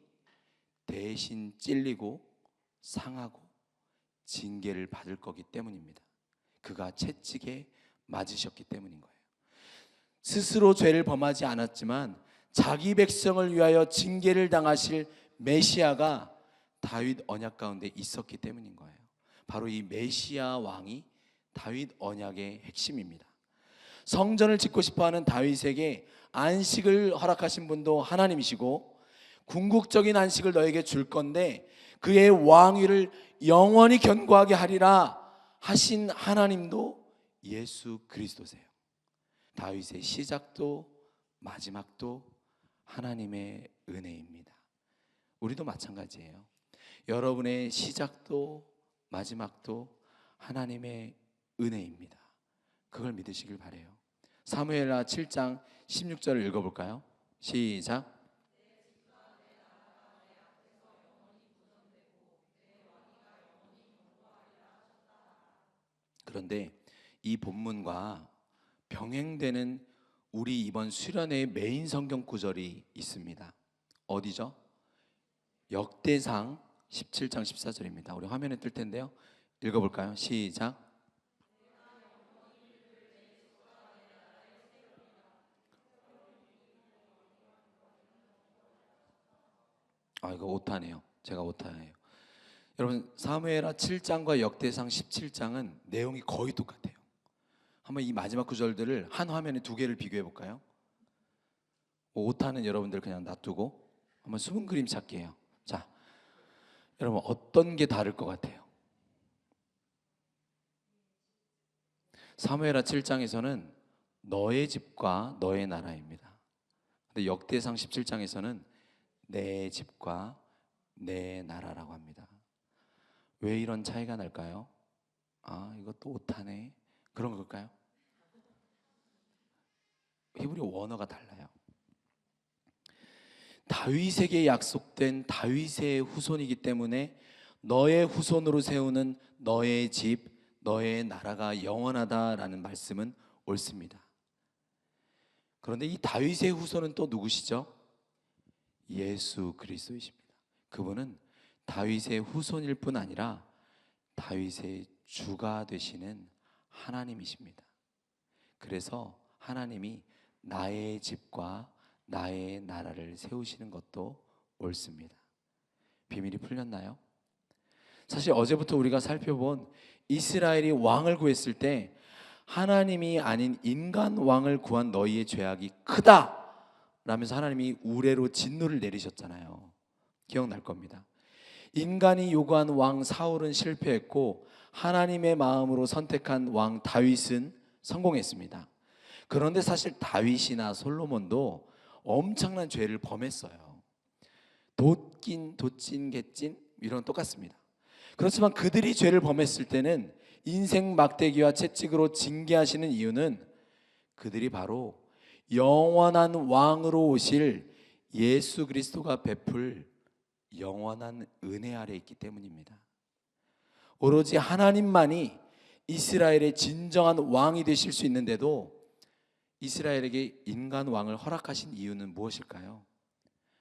Speaker 1: 대신 찔리고 상하고 징계를 받을 거기 때문입니다. 그가 채찍에 맞으셨기 때문인 거예요. 스스로 죄를 범하지 않았지만 자기 백성을 위하여 징계를 당하실 메시아가 다윗 언약 가운데 있었기 때문인 거예요. 바로 이 메시아 왕이 다윗 언약의 핵심입니다. 성전을 짓고 싶어하는 다윗에게 안식을 허락하신 분도 하나님이시고 궁극적인 안식을 너에게 줄 건데 그의 왕위를 영원히 견고하게 하리라 하신 하나님도 예수 그리스도세요. 다윗의 시작도 마지막도 하나님의 은혜입니다. 우리도 마찬가지예요. 여러분의 시작도 마지막도 하나님의 은혜입니다. 그걸 믿으시길 바라요. 사무엘하 7장 16절을 읽어볼까요? 시작. 그런데 이 본문과 병행되는 우리 이번 수련회의 메인 성경 구절이 있습니다. 어디죠? 역대상 17장 14절입니다. 우리 화면에 뜰 텐데요. 읽어볼까요? 시작. 이거 오타네요. 제가 오타예요. 여러분 사무엘하 7장과 역대상 17장은 내용이 거의 똑같아요. 한번 이 마지막 구절들을 한 화면에 두 개를 비교해 볼까요? 오타는 여러분들 그냥 놔두고 한번 숨은 그림 찾기예요. 자, 여러분 어떤 게 다를 것 같아요? 사무엘하 7장에서는 너의 집과 너의 나라입니다. 근데 역대상 17장에서는 내 집과 내 나라라고 합니다. 왜 이런 차이가 날까요? 이것도 오타네. 그런 걸까요? 히브리 원어가 달라요. 다윗에게 약속된 다윗의 후손이기 때문에 너의 후손으로 세우는 너의 집, 너의 나라가 영원하다라는 말씀은 옳습니다. 그런데 이 다윗의 후손은 또 누구시죠? 예수 그리스도이십니다. 그분은 다윗의 후손일 뿐 아니라 다윗의 주가 되시는 하나님이십니다. 그래서 하나님이 나의 집과 나의 나라를 세우시는 것도 옳습니다. 비밀이 풀렸나요? 사실 어제부터 우리가 살펴본 이스라엘이 왕을 구했을 때 하나님이 아닌 인간 왕을 구한 너희의 죄악이 크다 라면서 하나님이 우레로 진노를 내리셨잖아요. 기억날 겁니다. 인간이 요구한 왕 사울은 실패했고 하나님의 마음으로 선택한 왕 다윗은 성공했습니다. 그런데 사실 다윗이나 솔로몬도 엄청난 죄를 범했어요. 도찐, 개찐 이런 똑같습니다. 그렇지만 그들이 죄를 범했을 때는 인생 막대기와 채찍으로 징계하시는 이유는 그들이 바로 영원한 왕으로 오실 예수 그리스도가 베풀 영원한 은혜 아래 있기 때문입니다. 오로지 하나님만이 이스라엘의 진정한 왕이 되실 수 있는데도 이스라엘에게 인간 왕을 허락하신 이유는 무엇일까요?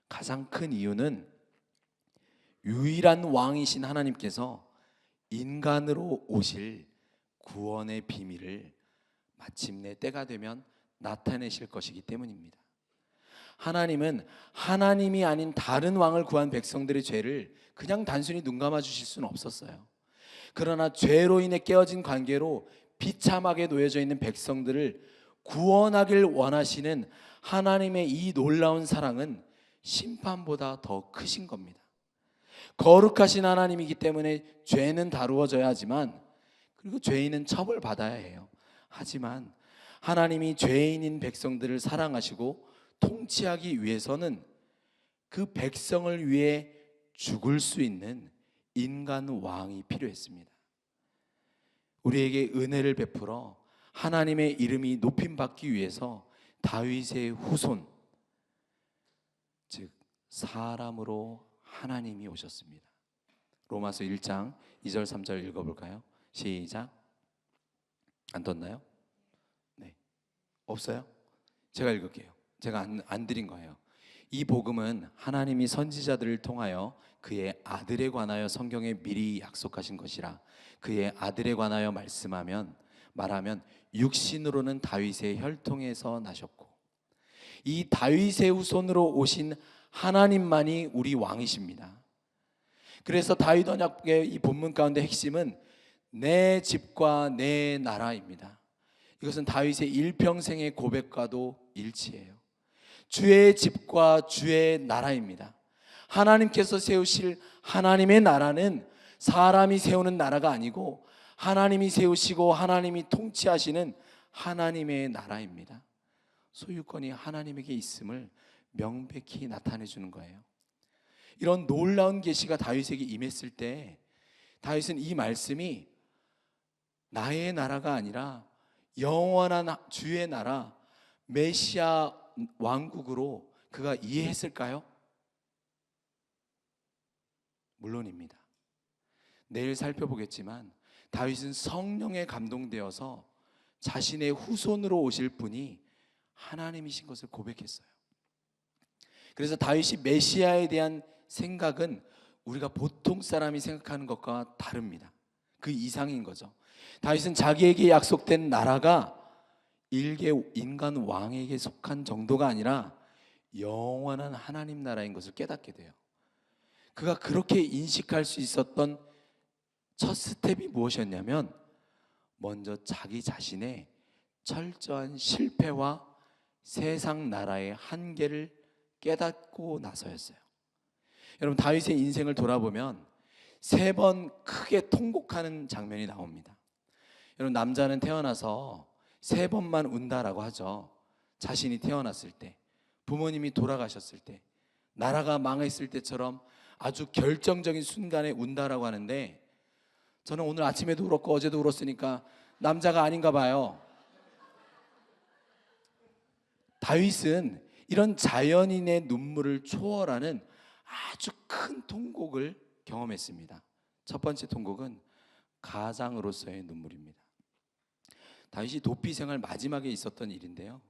Speaker 1: 가장 큰 이유는 유일한 왕이신 하나님께서 인간으로 오실 구원의 비밀을 마침내 때가 되면 나타내실 것이기 때문입니다. 하나님은 하나님이 아닌 다른 왕을 구한 백성들의 죄를 그냥 단순히 눈 감아 주실 수는 없었어요. 그러나 죄로 인해 깨어진 관계로 비참하게 놓여져 있는 백성들을 구원하길 원하시는 하나님의 이 놀라운 사랑은 심판보다 더 크신 겁니다. 거룩하신 하나님이기 때문에 죄는 다루어져야 하지만 그리고 죄인은 처벌받아야 해요. 하지만 하나님이 죄인인 백성들을 사랑하시고 통치하기 위해서는 그 백성을 위해 죽을 수 있는 인간 왕이 필요했습니다. 우리에게 은혜를 베풀어 하나님의 이름이 높임받기 위해서 다윗의 후손 즉 사람으로 하나님이 오셨습니다. 로마서 1장 2절 3절 읽어볼까요? 시작. 안 떴나요? 네. 없어요? 제가 읽을게요. 제가 안 드린 거예요. 이 복음은 하나님이 선지자들을 통하여 그의 아들에 관하여 성경에 미리 약속하신 것이라. 그의 아들에 관하여 말하면 육신으로는 다윗의 혈통에서 나셨고 이 다윗의 후손으로 오신 하나님만이 우리 왕이십니다. 그래서 다윗 언약의 이 본문 가운데 핵심은 내 집과 내 나라입니다. 이것은 다윗의 일평생의 고백과도 일치해요. 주의 집과 주의 나라입니다. 하나님께서 세우실 하나님의 나라는 사람이 세우는 나라가 아니고 하나님이 세우시고 하나님이 통치하시는 하나님의 나라입니다. 소유권이 하나님에게 있음을 명백히 나타내 주는 거예요. 이런 놀라운 계시가 다윗에게 임했을 때 다윗은 이 말씀이 나의 나라가 아니라 영원한 주의 나라 메시아 왕국으로 그가 이해했을까요? 물론입니다. 내일 살펴보겠지만 다윗은 성령에 감동되어서 자신의 후손으로 오실 분이 하나님이신 것을 고백했어요. 그래서 다윗이 메시아에 대한 생각은 우리가 보통 사람이 생각하는 것과 다릅니다. 그 이상인 거죠. 다윗은 자기에게 약속된 나라가 일개 인간 왕에게 속한 정도가 아니라 영원한 하나님 나라인 것을 깨닫게 돼요. 그가 그렇게 인식할 수 있었던 첫 스텝이 무엇이었냐면 먼저 자기 자신의 철저한 실패와 세상 나라의 한계를 깨닫고 나서였어요. 여러분, 다윗의 인생을 돌아보면 3번 크게 통곡하는 장면이 나옵니다. 여러분, 남자는 태어나서 3번만 운다라고 하죠. 자신이 태어났을 때, 부모님이 돌아가셨을 때, 나라가 망했을 때처럼 아주 결정적인 순간에 운다라고 하는데 저는 오늘 아침에도 울었고 어제도 울었으니까 남자가 아닌가 봐요. 다윗은 이런 자연인의 눈물을 초월하는 아주 큰 통곡을 경험했습니다. 첫 번째 통곡은 가장으로서의 눈물입니다. 다윗이 도피 생활 마지막에 있었던 일인데요.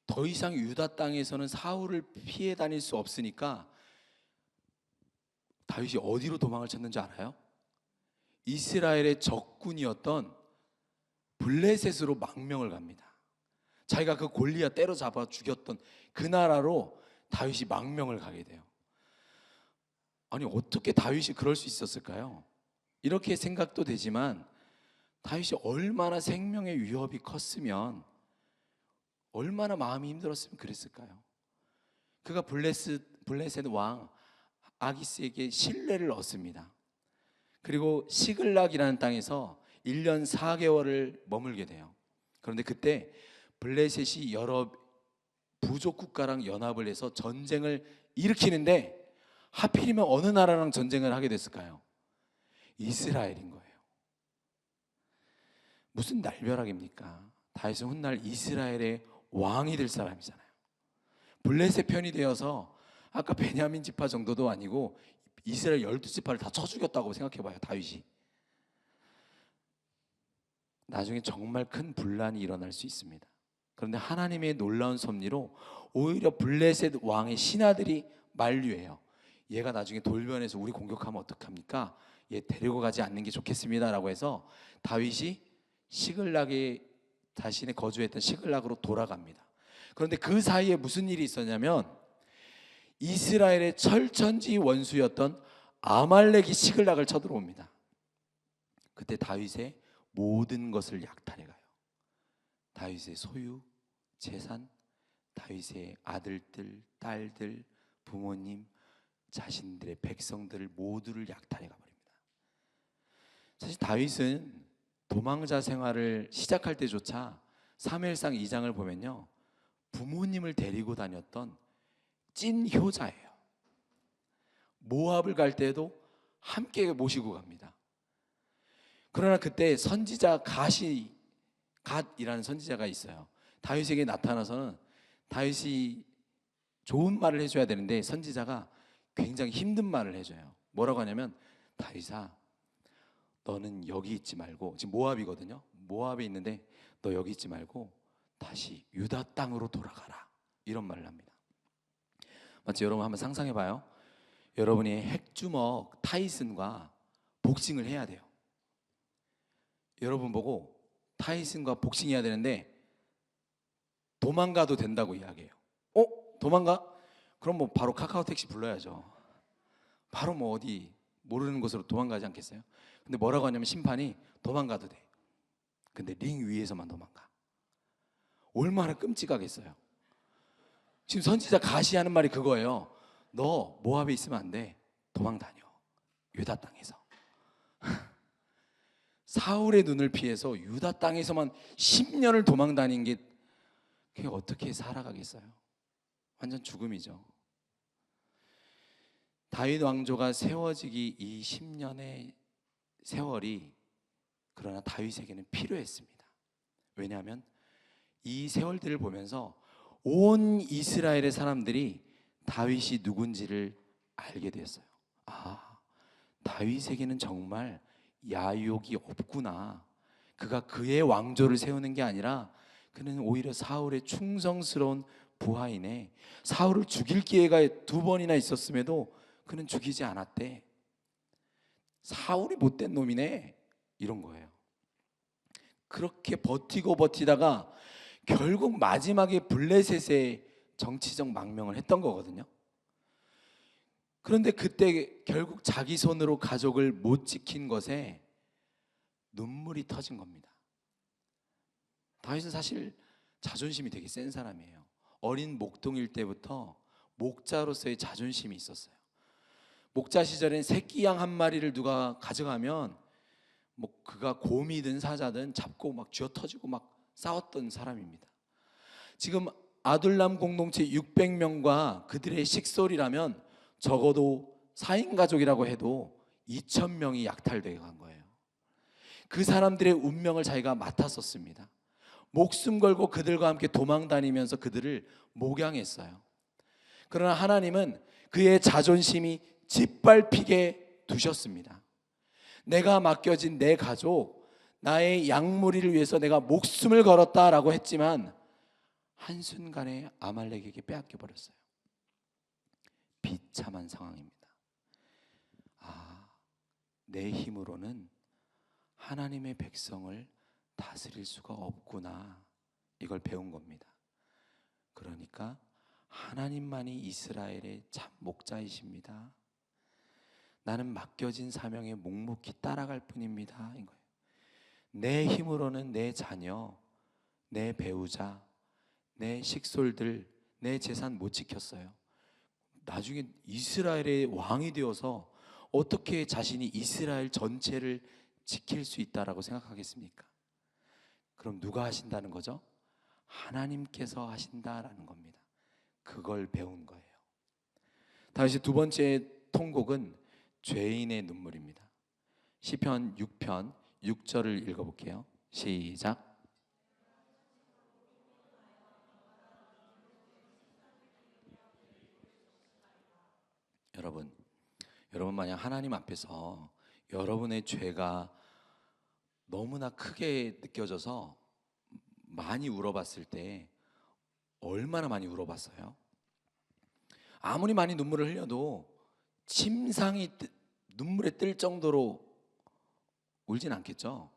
Speaker 1: 더 이상 유다 땅에서는 사울을 피해 다닐 수 없으니까 다윗이 어디로 도망을 쳤는지 알아요? 이스라엘의 적군이었던 블레셋으로 망명을 갑니다. 자기가 그 골리앗 때려잡아 죽였던 그 나라로 다윗이 망명을 가게 돼요. 아니, 어떻게 다윗이 그럴 수 있었을까요? 이렇게 생각도 되지만 다윗이 얼마나 생명의 위협이 컸으면, 얼마나 마음이 힘들었으면 그랬을까요? 그가 블레셋 왕 아기스에게 신뢰를 얻습니다. 그리고 시글락이라는 땅에서 1년 4개월을 머물게 돼요. 그런데 그때 블레셋이 여러 부족 국가랑 연합을 해서 전쟁을 일으키는데 하필이면 어느 나라랑 전쟁을 하게 됐을까요? 이스라엘인 거예요. 무슨 날벼락입니까? 다윗은 훗날 이스라엘의 왕이 될 사람이잖아요. 블레셋 편이 되어서 아까 베냐민 지파 정도도 아니고 이스라엘 12지파를 다 쳐 죽였다고 생각해봐요. 다윗이. 나중에 정말 큰 분란이 일어날 수 있습니다. 그런데 하나님의 놀라운 섭리로 오히려 블레셋 왕의 신하들이 만류해요. 얘가 나중에 돌변해서 우리 공격하면 어떡합니까? 얘 데리고 가지 않는 게 좋겠습니다 라고 해서 다윗이 시글락에 자신이 거주했던 시글락으로 돌아갑니다. 그런데 그 사이에 무슨 일이 있었냐면 이스라엘의 철천지 원수였던 아말렉이 시글락을 쳐들어옵니다. 그때 다윗의 모든 것을 약탈해가요. 다윗의 소유, 재산, 다윗의 아들들, 딸들, 부모님, 자신들의 백성들을 모두를 약탈해가 버립니다. 사실 다윗은 도망자 생활을 시작할 때조차 사무엘상 2장을 보면요, 부모님을 데리고 다녔던 찐 효자예요. 모압을 갈 때도 함께 모시고 갑니다. 그러나 그때 선지자 갓이라는 선지자가 있어요. 다윗에게 나타나서는 다윗이 좋은 말을 해줘야 되는데 선지자가 굉장히 힘든 말을 해줘요. 뭐라고 하냐면, 다윗아, 너는 여기 있지 말고, 지금 모압이거든요. 모압에 있는데 너 여기 있지 말고 다시 유다 땅으로 돌아가라, 이런 말을 합니다. 마치 여러분 한번 상상해봐요. 여러분이 핵주먹 타이슨과 복싱을 해야 돼요. 여러분 보고 타이슨과 복싱해야 되는데 도망가도 된다고 이야기해요. 도망가? 그럼 뭐 바로 카카오 택시 불러야죠. 바로 뭐 어디 모르는 곳으로 도망가지 않겠어요? 근데 뭐라고 하냐면 심판이 도망가도 돼. 근데 링 위에서만 도망가. 얼마나 끔찍하겠어요. 지금 선지자 가시하는 말이 그거예요. 너 모압에 있으면 안 돼. 도망 다녀. 유다 땅에서. 사울의 눈을 피해서 유다 땅에서만 10년을 도망 다닌 게 그게 어떻게 살아가겠어요? 완전 죽음이죠. 다윗 왕조가 세워지기 이 10년의 세월이 그러나 다윗에게는 필요했습니다. 왜냐하면 이 세월들을 보면서 온 이스라엘의 사람들이 다윗이 누군지를 알게 되었어요. 다윗에게는 정말 야욕이 없구나. 그가 그의 왕조를 세우는 게 아니라 그는 오히려 사울의 충성스러운 부하이네. 사울을 죽일 기회가 2번이나 있었음에도 그는 죽이지 않았대. 사울이 못된 놈이네, 이런 거예요. 그렇게 버티고 버티다가 결국 마지막에 블레셋의 정치적 망명을 했던 거거든요. 그런데 그때 결국 자기 손으로 가족을 못 지킨 것에 눈물이 터진 겁니다. 다윗은 사실 자존심이 되게 센 사람이에요. 어린 목동일 때부터 목자로서의 자존심이 있었어요. 목자 시절엔 새끼 양 한 마리를 누가 가져가면 뭐 그가 곰이든 사자든 잡고 막 쥐어터지고 막 싸웠던 사람입니다. 지금 아둘람 공동체 600명과 그들의 식솔이라면 적어도 4인 가족이라고 해도 2,000명이 약탈되어 간 거예요. 그 사람들의 운명을 자기가 맡았었습니다. 목숨 걸고 그들과 함께 도망 다니면서 그들을 목양했어요. 그러나 하나님은 그의 자존심이 짓밟히게 두셨습니다. 내가 맡겨진 내 가족, 나의 양무리를 위해서 내가 목숨을 걸었다라고 했지만 한순간에 아말렉에게 빼앗겨 버렸어요. 비참한 상황입니다. 내 힘으로는 하나님의 백성을 다스릴 수가 없구나, 이걸 배운 겁니다. 그러니까 하나님만이 이스라엘의 참 목자이십니다. 나는 맡겨진 사명에 묵묵히 따라갈 뿐입니다, 이거예요. 내 힘으로는 내 자녀, 내 배우자, 내 식솔들, 내 재산 못 지켰어요. 나중에 이스라엘의 왕이 되어서 어떻게 자신이 이스라엘 전체를 지킬 수 있다라고 생각하겠습니까? 그럼 누가 하신다는 거죠? 하나님께서 하신다라는 겁니다. 그걸 배운 거예요. 다시 2번째 통곡은 죄인의 눈물입니다. 시편 6편 6절을 읽어볼게요. 시작. 여러분 만약 하나님 앞에서 여러분의 죄가 너무나 크게 느껴져서 많이 울어봤을 때 얼마나 많이 울어봤어요? 아무리 많이 눈물을 흘려도 침상이 눈물에 뜰 정도로 울진 않겠죠?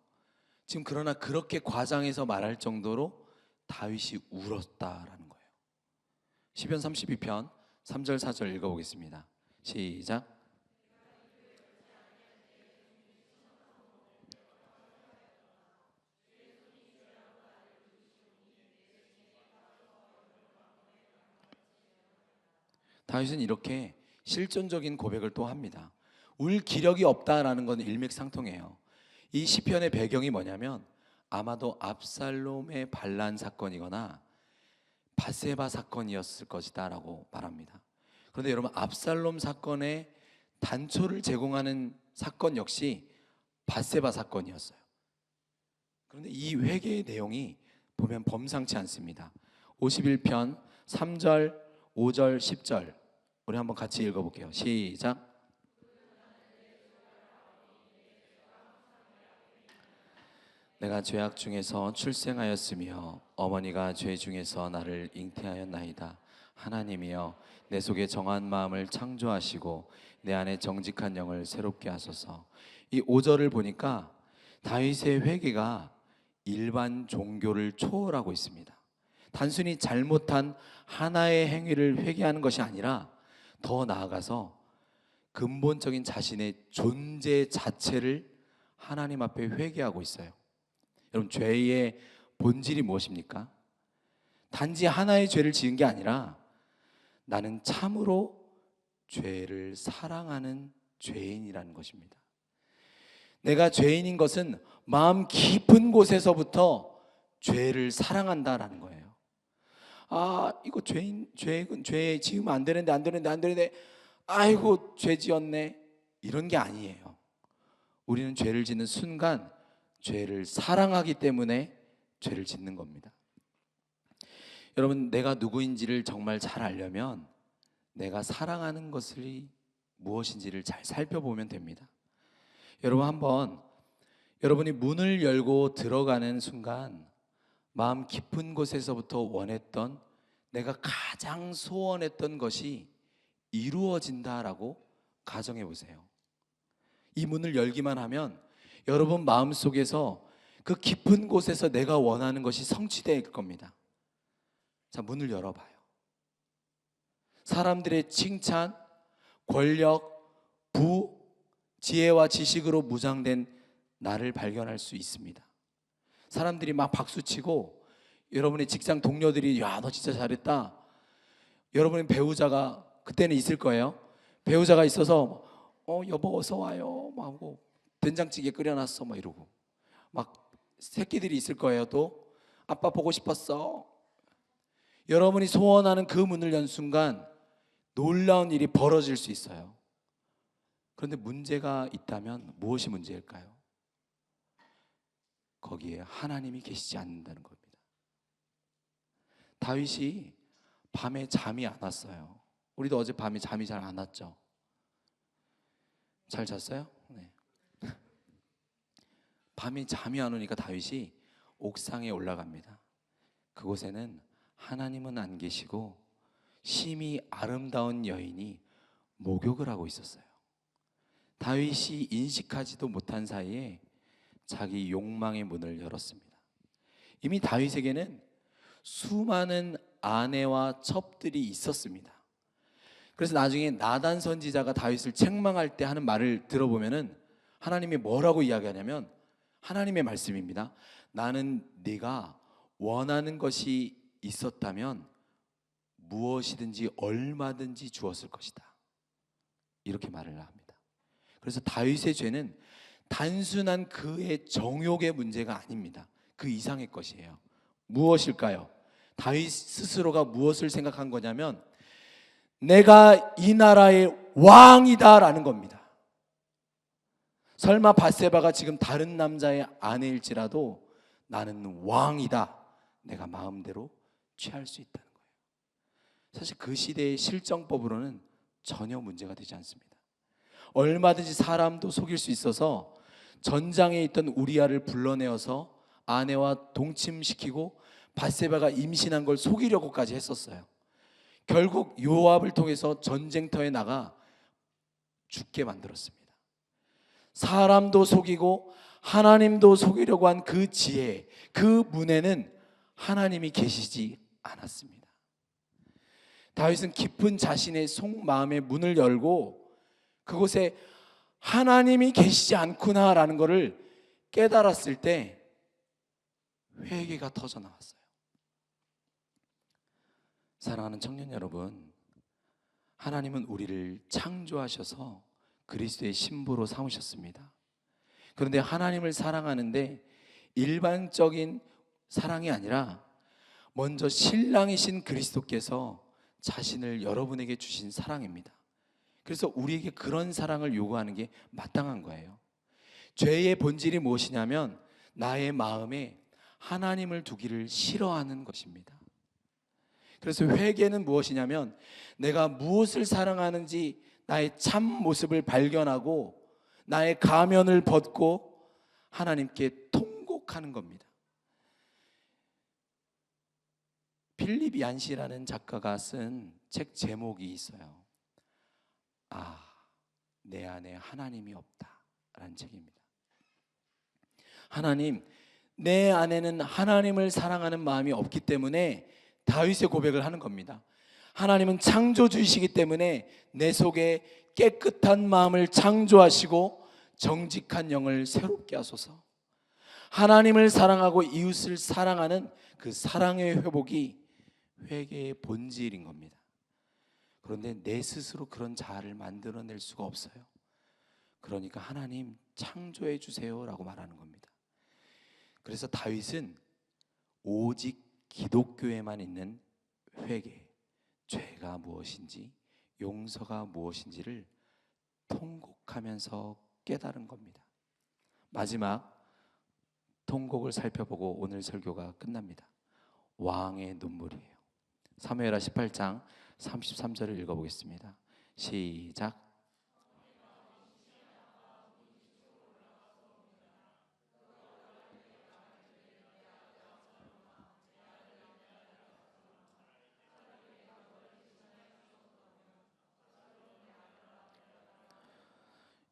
Speaker 1: 지금 그러나 그렇게 과장해서 말할 정도로 다윗이 울었다라는 거예요. 시편 32편 3절 4절 읽어보겠습니다. 시작. 다윗은 이렇게 실존적인 고백을 또 합니다. 울 기력이 없다라는 건 일맥상통해요. 이 시편의 배경이 뭐냐면 아마도 압살롬의 반란 사건이거나 밧세바 사건이었을 것이다 라고 말합니다. 그런데 여러분, 압살롬 사건의 단초를 제공하는 사건 역시 밧세바 사건이었어요. 그런데 이 회개의 내용이 보면 범상치 않습니다. 51편 3절 5절, 10절 우리 한번 같이 읽어볼게요. 시작. 내가 죄악 중에서 출생하였으며 어머니가 죄 중에서 나를 잉태하였나이다. 하나님이여 내 속에 정한 마음을 창조하시고 내 안에 정직한 영을 새롭게 하소서. 이 5절을 보니까 다윗의 회개가 일반 종교를 초월하고 있습니다. 단순히 잘못한 하나의 행위를 회개하는 것이 아니라 더 나아가서 근본적인 자신의 존재 자체를 하나님 앞에 회개하고 있어요. 여러분, 죄의 본질이 무엇입니까? 단지 하나의 죄를 지은 게 아니라 나는 참으로 죄를 사랑하는 죄인이라는 것입니다. 내가 죄인인 것은 마음 깊은 곳에서부터 죄를 사랑한다라는 거예요. 이거 죄 지으면 안 되는데 아이고 죄 지었네, 이런 게 아니에요. 우리는 죄를 짓는 순간 죄를 사랑하기 때문에 죄를 짓는 겁니다. 여러분, 내가 누구인지를 정말 잘 알려면 내가 사랑하는 것이 무엇인지를 잘 살펴보면 됩니다. 여러분, 한번 여러분이 문을 열고 들어가는 순간 마음 깊은 곳에서부터 원했던, 내가 가장 소원했던 것이 이루어진다라고 가정해 보세요. 이 문을 열기만 하면 여러분 마음속에서 그 깊은 곳에서 내가 원하는 것이 성취될 겁니다. 자, 문을 열어봐요. 사람들의 칭찬, 권력, 부, 지혜와 지식으로 무장된 나를 발견할 수 있습니다. 사람들이 막 박수치고 여러분의 직장 동료들이 야, 너 진짜 잘했다. 여러분의 배우자가 그때는 있을 거예요. 배우자가 있어서 여보 어서 와요 막 하고 된장찌개 끓여놨어 막 이러고, 막 새끼들이 있을 거예요. 또 아빠 보고 싶었어. 여러분이 소원하는 그 문을 연 순간 놀라운 일이 벌어질 수 있어요. 그런데 문제가 있다면 무엇이 문제일까요? 거기에 하나님이 계시지 않는다는 겁니다. 다윗이 밤에 잠이 안 왔어요. 우리도 어제 밤에 잠이 잘 안 왔죠? 잘 잤어요? 네. 밤에 잠이 안 오니까 다윗이 옥상에 올라갑니다. 그곳에는 하나님은 안 계시고 심히 아름다운 여인이 목욕을 하고 있었어요. 다윗이 인식하지도 못한 사이에 자기 욕망의 문을 열었습니다. 이미 다윗에게는 수많은 아내와 첩들이 있었습니다. 그래서 나중에 나단 선지자가 다윗을 책망할 때 하는 말을 들어보면은 하나님이 뭐라고 이야기하냐면, 하나님의 말씀입니다. 나는 네가 원하는 것이 있었다면 무엇이든지 얼마든지 주었을 것이다, 이렇게 말을 합니다. 그래서 다윗의 죄는 단순한 그의 정욕의 문제가 아닙니다. 그 이상의 것이에요. 무엇일까요? 다윗 스스로가 무엇을 생각한 거냐면 내가 이 나라의 왕이다라는 겁니다. 설마 밧세바가 지금 다른 남자의 아내일지라도 나는 왕이다, 내가 마음대로 취할 수 있다는 거예요. 사실 그 시대의 실정법으로는 전혀 문제가 되지 않습니다. 얼마든지 사람도 속일 수 있어서 전장에 있던 우리아를 불러내어서 아내와 동침시키고 밧세바가 임신한 걸 속이려고까지 했었어요. 결국 요압을 통해서 전쟁터에 나가 죽게 만들었습니다. 사람도 속이고 하나님도 속이려고 한 그 지혜, 그 문에는 하나님이 계시지 않았습니다. 다윗은 깊은 자신의 속마음의 문을 열고 그곳에 하나님이 계시지 않구나라는 것을 깨달았을 때 회개가 터져 나왔어요. 사랑하는 청년 여러분, 하나님은 우리를 창조하셔서 그리스도의 신부로 삼으셨습니다. 그런데 하나님을 사랑하는데 일반적인 사랑이 아니라 먼저 신랑이신 그리스도께서 자신을 여러분에게 주신 사랑입니다. 그래서 우리에게 그런 사랑을 요구하는 게 마땅한 거예요. 죄의 본질이 무엇이냐면 나의 마음에 하나님을 두기를 싫어하는 것입니다. 그래서 회개는 무엇이냐면 내가 무엇을 사랑하는지 나의 참 모습을 발견하고 나의 가면을 벗고 하나님께 통곡하는 겁니다. 필립 얀시라는 작가가 쓴 책 제목이 있어요. 내 안에 하나님이 없다라는 책입니다. 하나님, 내 안에는 하나님을 사랑하는 마음이 없기 때문에 다윗의 고백을 하는 겁니다. 하나님은 창조주이시기 때문에 내 속에 깨끗한 마음을 창조하시고 정직한 영을 새롭게 하소서. 하나님을 사랑하고 이웃을 사랑하는 그 사랑의 회복이 회개의 본질인 겁니다. 그런데 내 스스로 그런 자아를 만들어낼 수가 없어요. 그러니까 하나님 창조해 주세요 라고 말하는 겁니다. 그래서 다윗은 오직 기독교에만 있는 회개, 죄가 무엇인지 용서가 무엇인지를 통곡하면서 깨달은 겁니다. 마지막 통곡을 살펴보고 오늘 설교가 끝납니다. 왕의 눈물이에요. 사무엘하 18장 33절을 읽어보겠습니다. 시작.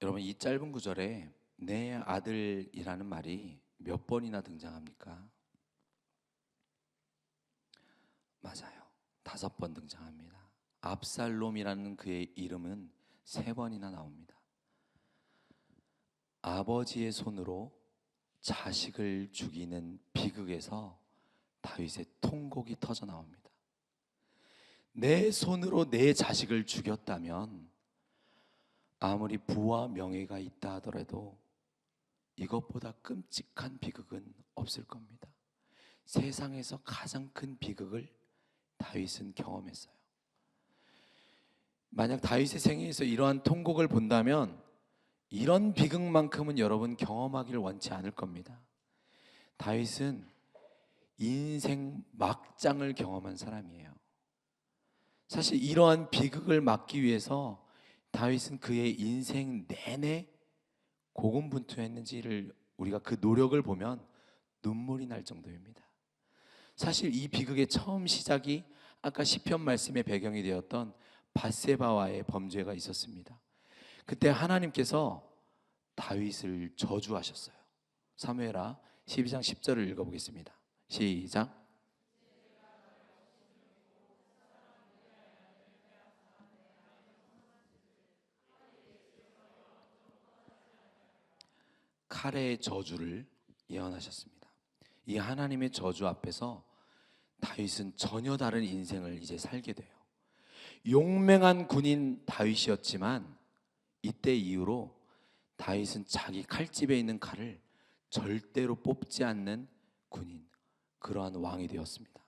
Speaker 1: 여러분, 이 짧은 구절에 내 아들이라는 말이 몇 번이나 등장합니까? 맞아요. 5번 등장합니다. 압살롬이라는 그의 이름은 3번이나 나옵니다. 아버지의 손으로 자식을 죽이는 비극에서 다윗의 통곡이 터져 나옵니다. 내 손으로 내 자식을 죽였다면 아무리 부와 명예가 있다 하더라도 이것보다 끔찍한 비극은 없을 겁니다. 세상에서 가장 큰 비극을 다윗은 경험했어요. 만약 다윗의 생애에서 이러한 통곡을 본다면 이런 비극만큼은 여러분 경험하기를 원치 않을 겁니다. 다윗은 인생 막장을 경험한 사람이에요. 사실 이러한 비극을 막기 위해서 다윗은 그의 인생 내내 고군분투했는지를 우리가 그 노력을 보면 눈물이 날 정도입니다. 사실 이 비극의 처음 시작이 아까 시편 말씀의 배경이 되었던 밧세바와의 범죄가 있었습니다. 그때 하나님께서 다윗을 저주하셨어요. 사무엘하 12장 10절을 읽어보겠습니다. 시작. 칼의 저주를 예언하셨습니다. 이 하나님의 저주 앞에서 다윗은 전혀 다른 인생을 이제 살게 돼요. 용맹한 군인 다윗이었지만 이때 이후로 다윗은 자기 칼집에 있는 칼을 절대로 뽑지 않는 군인, 그러한 왕이 되었습니다.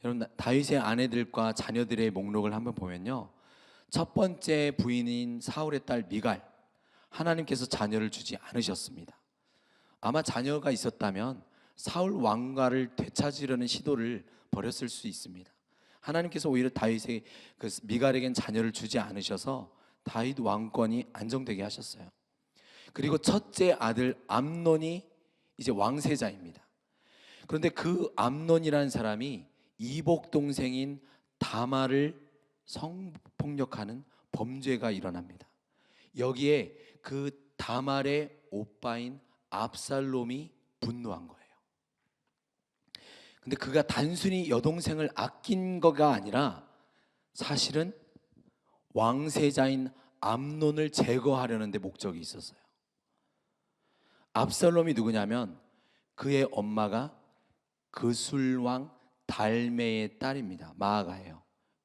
Speaker 1: 여러분, 다윗의 아내들과 자녀들의 목록을 한번 보면요, 첫 번째 부인인 사울의 딸 미갈, 하나님께서 자녀를 주지 않으셨습니다. 아마 자녀가 있었다면 사울 왕가를 되찾으려는 시도를 벌였을 수 있습니다. 하나님께서 오히려 다윗의 그 미갈에겐 자녀를 주지 않으셔서 다윗 왕권이 안정되게 하셨어요. 그리고 첫째 아들 암논이 이제 왕세자입니다. 그런데 그 암논이라는 사람이 이복 동생인 다말을 성폭력하는 범죄가 일어납니다. 여기에 그 다말의 오빠인 압살롬이 분노한 거예요. 근데 그가 단순히 여동생을 아낀 거가 아니라 사실은 왕세자인 암논을 제거하려는 데 목적이 있었어요. 압살롬이 누구냐면 그의 엄마가 그술왕 달메의 딸입니다. 마아가예요.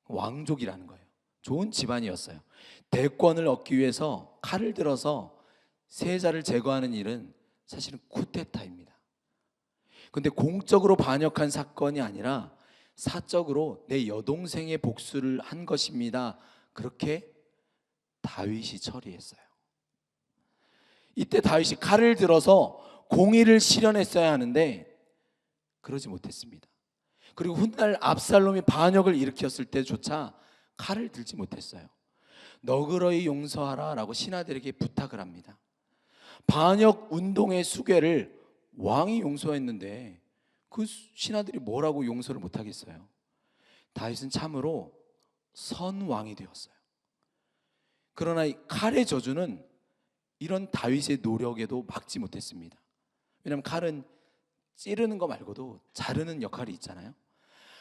Speaker 1: 왕족이라는 거예요. 좋은 집안이었어요. 대권을 얻기 위해서 칼을 들어서 세자를 제거하는 일은 사실은 쿠데타입니다. 그런데 공적으로 반역한 사건이 아니라 사적으로 내 여동생의 복수를 한 것입니다. 그렇게 다윗이 처리했어요. 이때 다윗이 칼을 들어서 공의를 실현했어야 하는데 그러지 못했습니다. 그리고 훗날 압살롬이 반역을 일으켰을 때조차 칼을 들지 못했어요. 너그러이 용서하라 라고 신하들에게 부탁을 합니다. 반역 운동의 수괴를 왕이 용서했는데 그 신하들이 뭐라고 용서를 못하겠어요. 다윗은 참으로 선왕이 되었어요. 그러나 이 칼의 저주는 이런 다윗의 노력에도 막지 못했습니다. 왜냐하면 칼은 찌르는 거 말고도 자르는 역할이 있잖아요.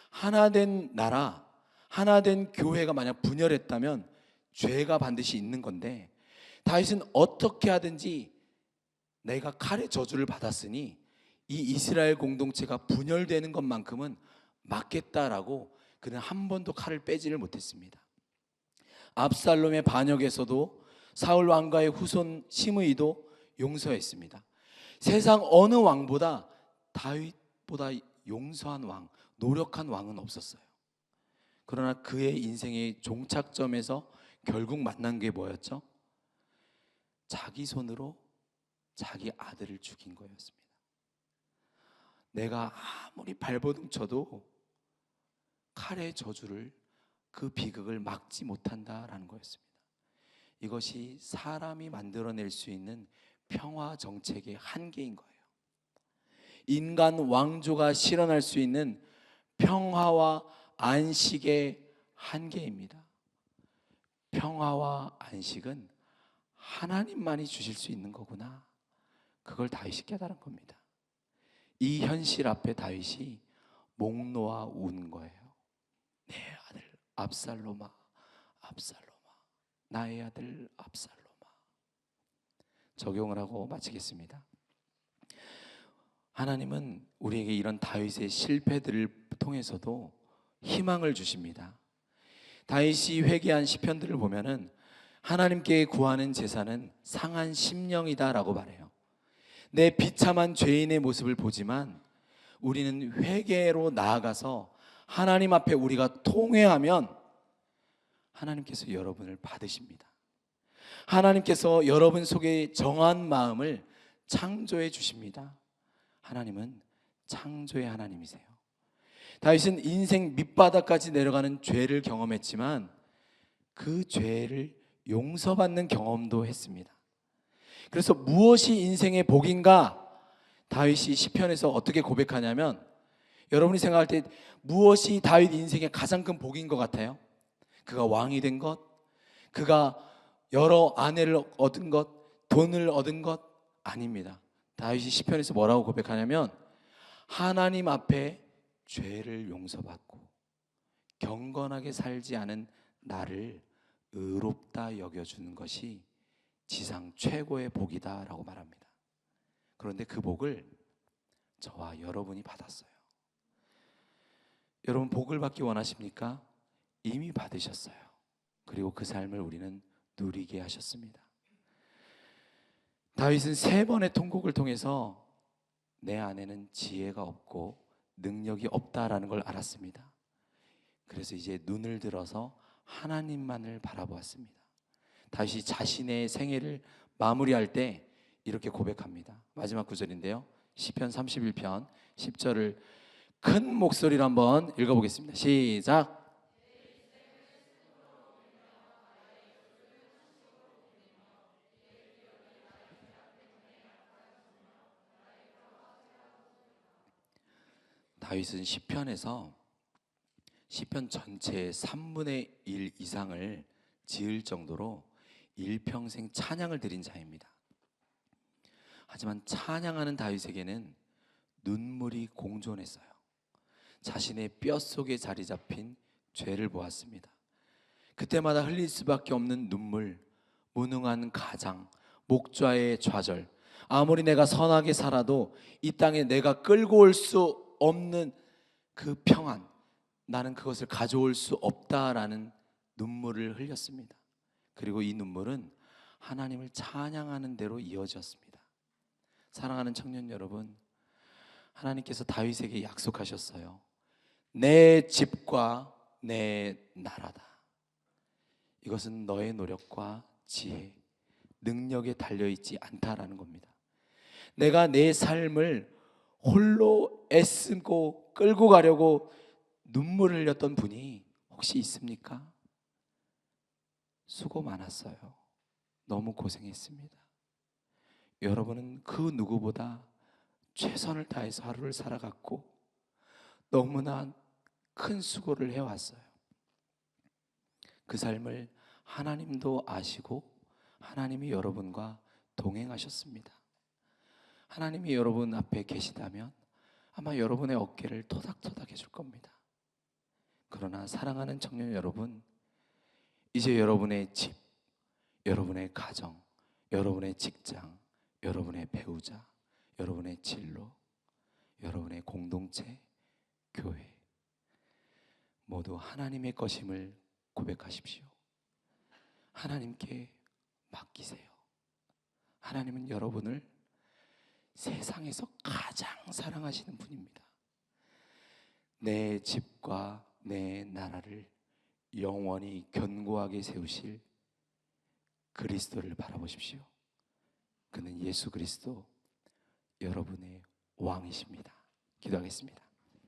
Speaker 1: 하나 된 나라, 하나 된 교회가 만약 분열했다면 죄가 반드시 있는 건데, 다윗은 어떻게 하든지 내가 칼의 저주를 받았으니 이 이스라엘 공동체가 분열되는 것만큼은 막겠다라고 그는 한 번도 칼을 빼지를 못했습니다. 압살롬의 반역에서도 사울 왕가의 후손 시므이도 용서했습니다. 세상 어느 왕보다 다윗보다 용서한 왕, 노력한 왕은 없었어요. 그러나 그의 인생의 종착점에서 결국 만난 게 뭐였죠? 자기 손으로 자기 아들을 죽인 거였습니다. 내가 아무리 발버둥 쳐도 칼의 저주를, 그 비극을 막지 못한다라는 거였습니다. 이것이 사람이 만들어낼 수 있는 평화 정책의 한계인 거예요. 인간 왕조가 실현할 수 있는 평화와 안식의 한계입니다. 평화와 안식은 하나님만이 주실 수 있는 거구나, 그걸 다윗이 깨달은 겁니다. 이 현실 앞에 다윗이 목 놓아 운 거예요. 내 아들 압살롬아, 압살롬아, 나의 아들 압살롬아. 적용을 하고 마치겠습니다. 하나님은 우리에게 이런 다윗의 실패들을 통해서도 희망을 주십니다. 다윗이 회개한 시편들을 보면은 하나님께 구하는 제사는 상한 심령이다라고 말해요. 내 비참한 죄인의 모습을 보지만 우리는 회개로 나아가서 하나님 앞에 우리가 통회하면 하나님께서 여러분을 받으십니다. 하나님께서 여러분 속에 정한 마음을 창조해 주십니다. 하나님은 창조의 하나님이세요. 다윗은 인생 밑바닥까지 내려가는 죄를 경험했지만 그 죄를 용서받는 경험도 했습니다. 그래서 무엇이 인생의 복인가? 다윗이 시편에서 어떻게 고백하냐면, 여러분이 생각할 때 무엇이 다윗 인생의 가장 큰 복인 것 같아요? 그가 왕이 된 것, 그가 여러 아내를 얻은 것, 돈을 얻은 것? 아닙니다. 다윗이 시편에서 뭐라고 고백하냐면, 하나님 앞에 죄를 용서받고 경건하게 살지 않은 나를 의롭다 여겨주는 것이 지상 최고의 복이다라고 말합니다. 그런데 그 복을 저와 여러분이 받았어요. 여러분 복을 받기 원하십니까? 이미 받으셨어요. 그리고 그 삶을 우리는 누리게 하셨습니다. 다윗은 3번의 통곡을 통해서 내 안에는 지혜가 없고 능력이 없다라는 걸 알았습니다. 그래서 이제 눈을 들어서 하나님만을 바라보았습니다. 다윗이 자신의 생애를 마무리할 때 이렇게 고백합니다. 마지막 구절인데요, 시편 31편 10절을 큰 목소리로 한번 읽어보겠습니다. 시작. 다윗은 시편에서 시편 전체의 3분의 1 이상을 지을 정도로 일평생 찬양을 드린 자입니다. 하지만 찬양하는 다윗에게는 눈물이 공존했어요. 자신의 뼛속에 자리 잡힌 죄를 보았습니다. 그때마다 흘릴 수밖에 없는 눈물, 무능한 가장, 목좌의 좌절, 아무리 내가 선하게 살아도 이 땅에 내가 끌고 올 수 없는 그 평안, 나는 그것을 가져올 수 없다라는 눈물을 흘렸습니다. 그리고 이 눈물은 하나님을 찬양하는 대로 이어졌습니다. 사랑하는 청년 여러분, 하나님께서 다윗에게 약속하셨어요. 내 집과 내 나라다. 이것은 너의 노력과 지혜, 능력에 달려있지 않다라는 겁니다. 내가 내 삶을 홀로 애쓰고 끌고 가려고 눈물을 흘렸던 분이 혹시 있습니까? 수고 많았어요. 너무 고생했습니다. 여러분은 그 누구보다 최선을 다해서 하루를 살아갔고 너무나 큰 수고를 해왔어요. 그 삶을 하나님도 아시고 하나님이 여러분과 동행하셨습니다. 하나님이 여러분 앞에 계시다면 아마 여러분의 어깨를 토닥토닥 해줄 겁니다. 그러나 사랑하는 청년 여러분, 이제 여러분의 집, 여러분의 가정, 여러분의 직장, 여러분의 배우자, 여러분의 진로, 여러분의 공동체, 교회 모두 하나님의 것임을 고백하십시오. 하나님께 맡기세요. 하나님은 여러분을 세상에서 가장 사랑하시는 분입니다. 내 집과 내 나라를 영원히 견고하게 세우실 그리스도를 바라보십시오. 그는 예수 그리스도, 여러분의 왕이십니다. 기도하겠습니다.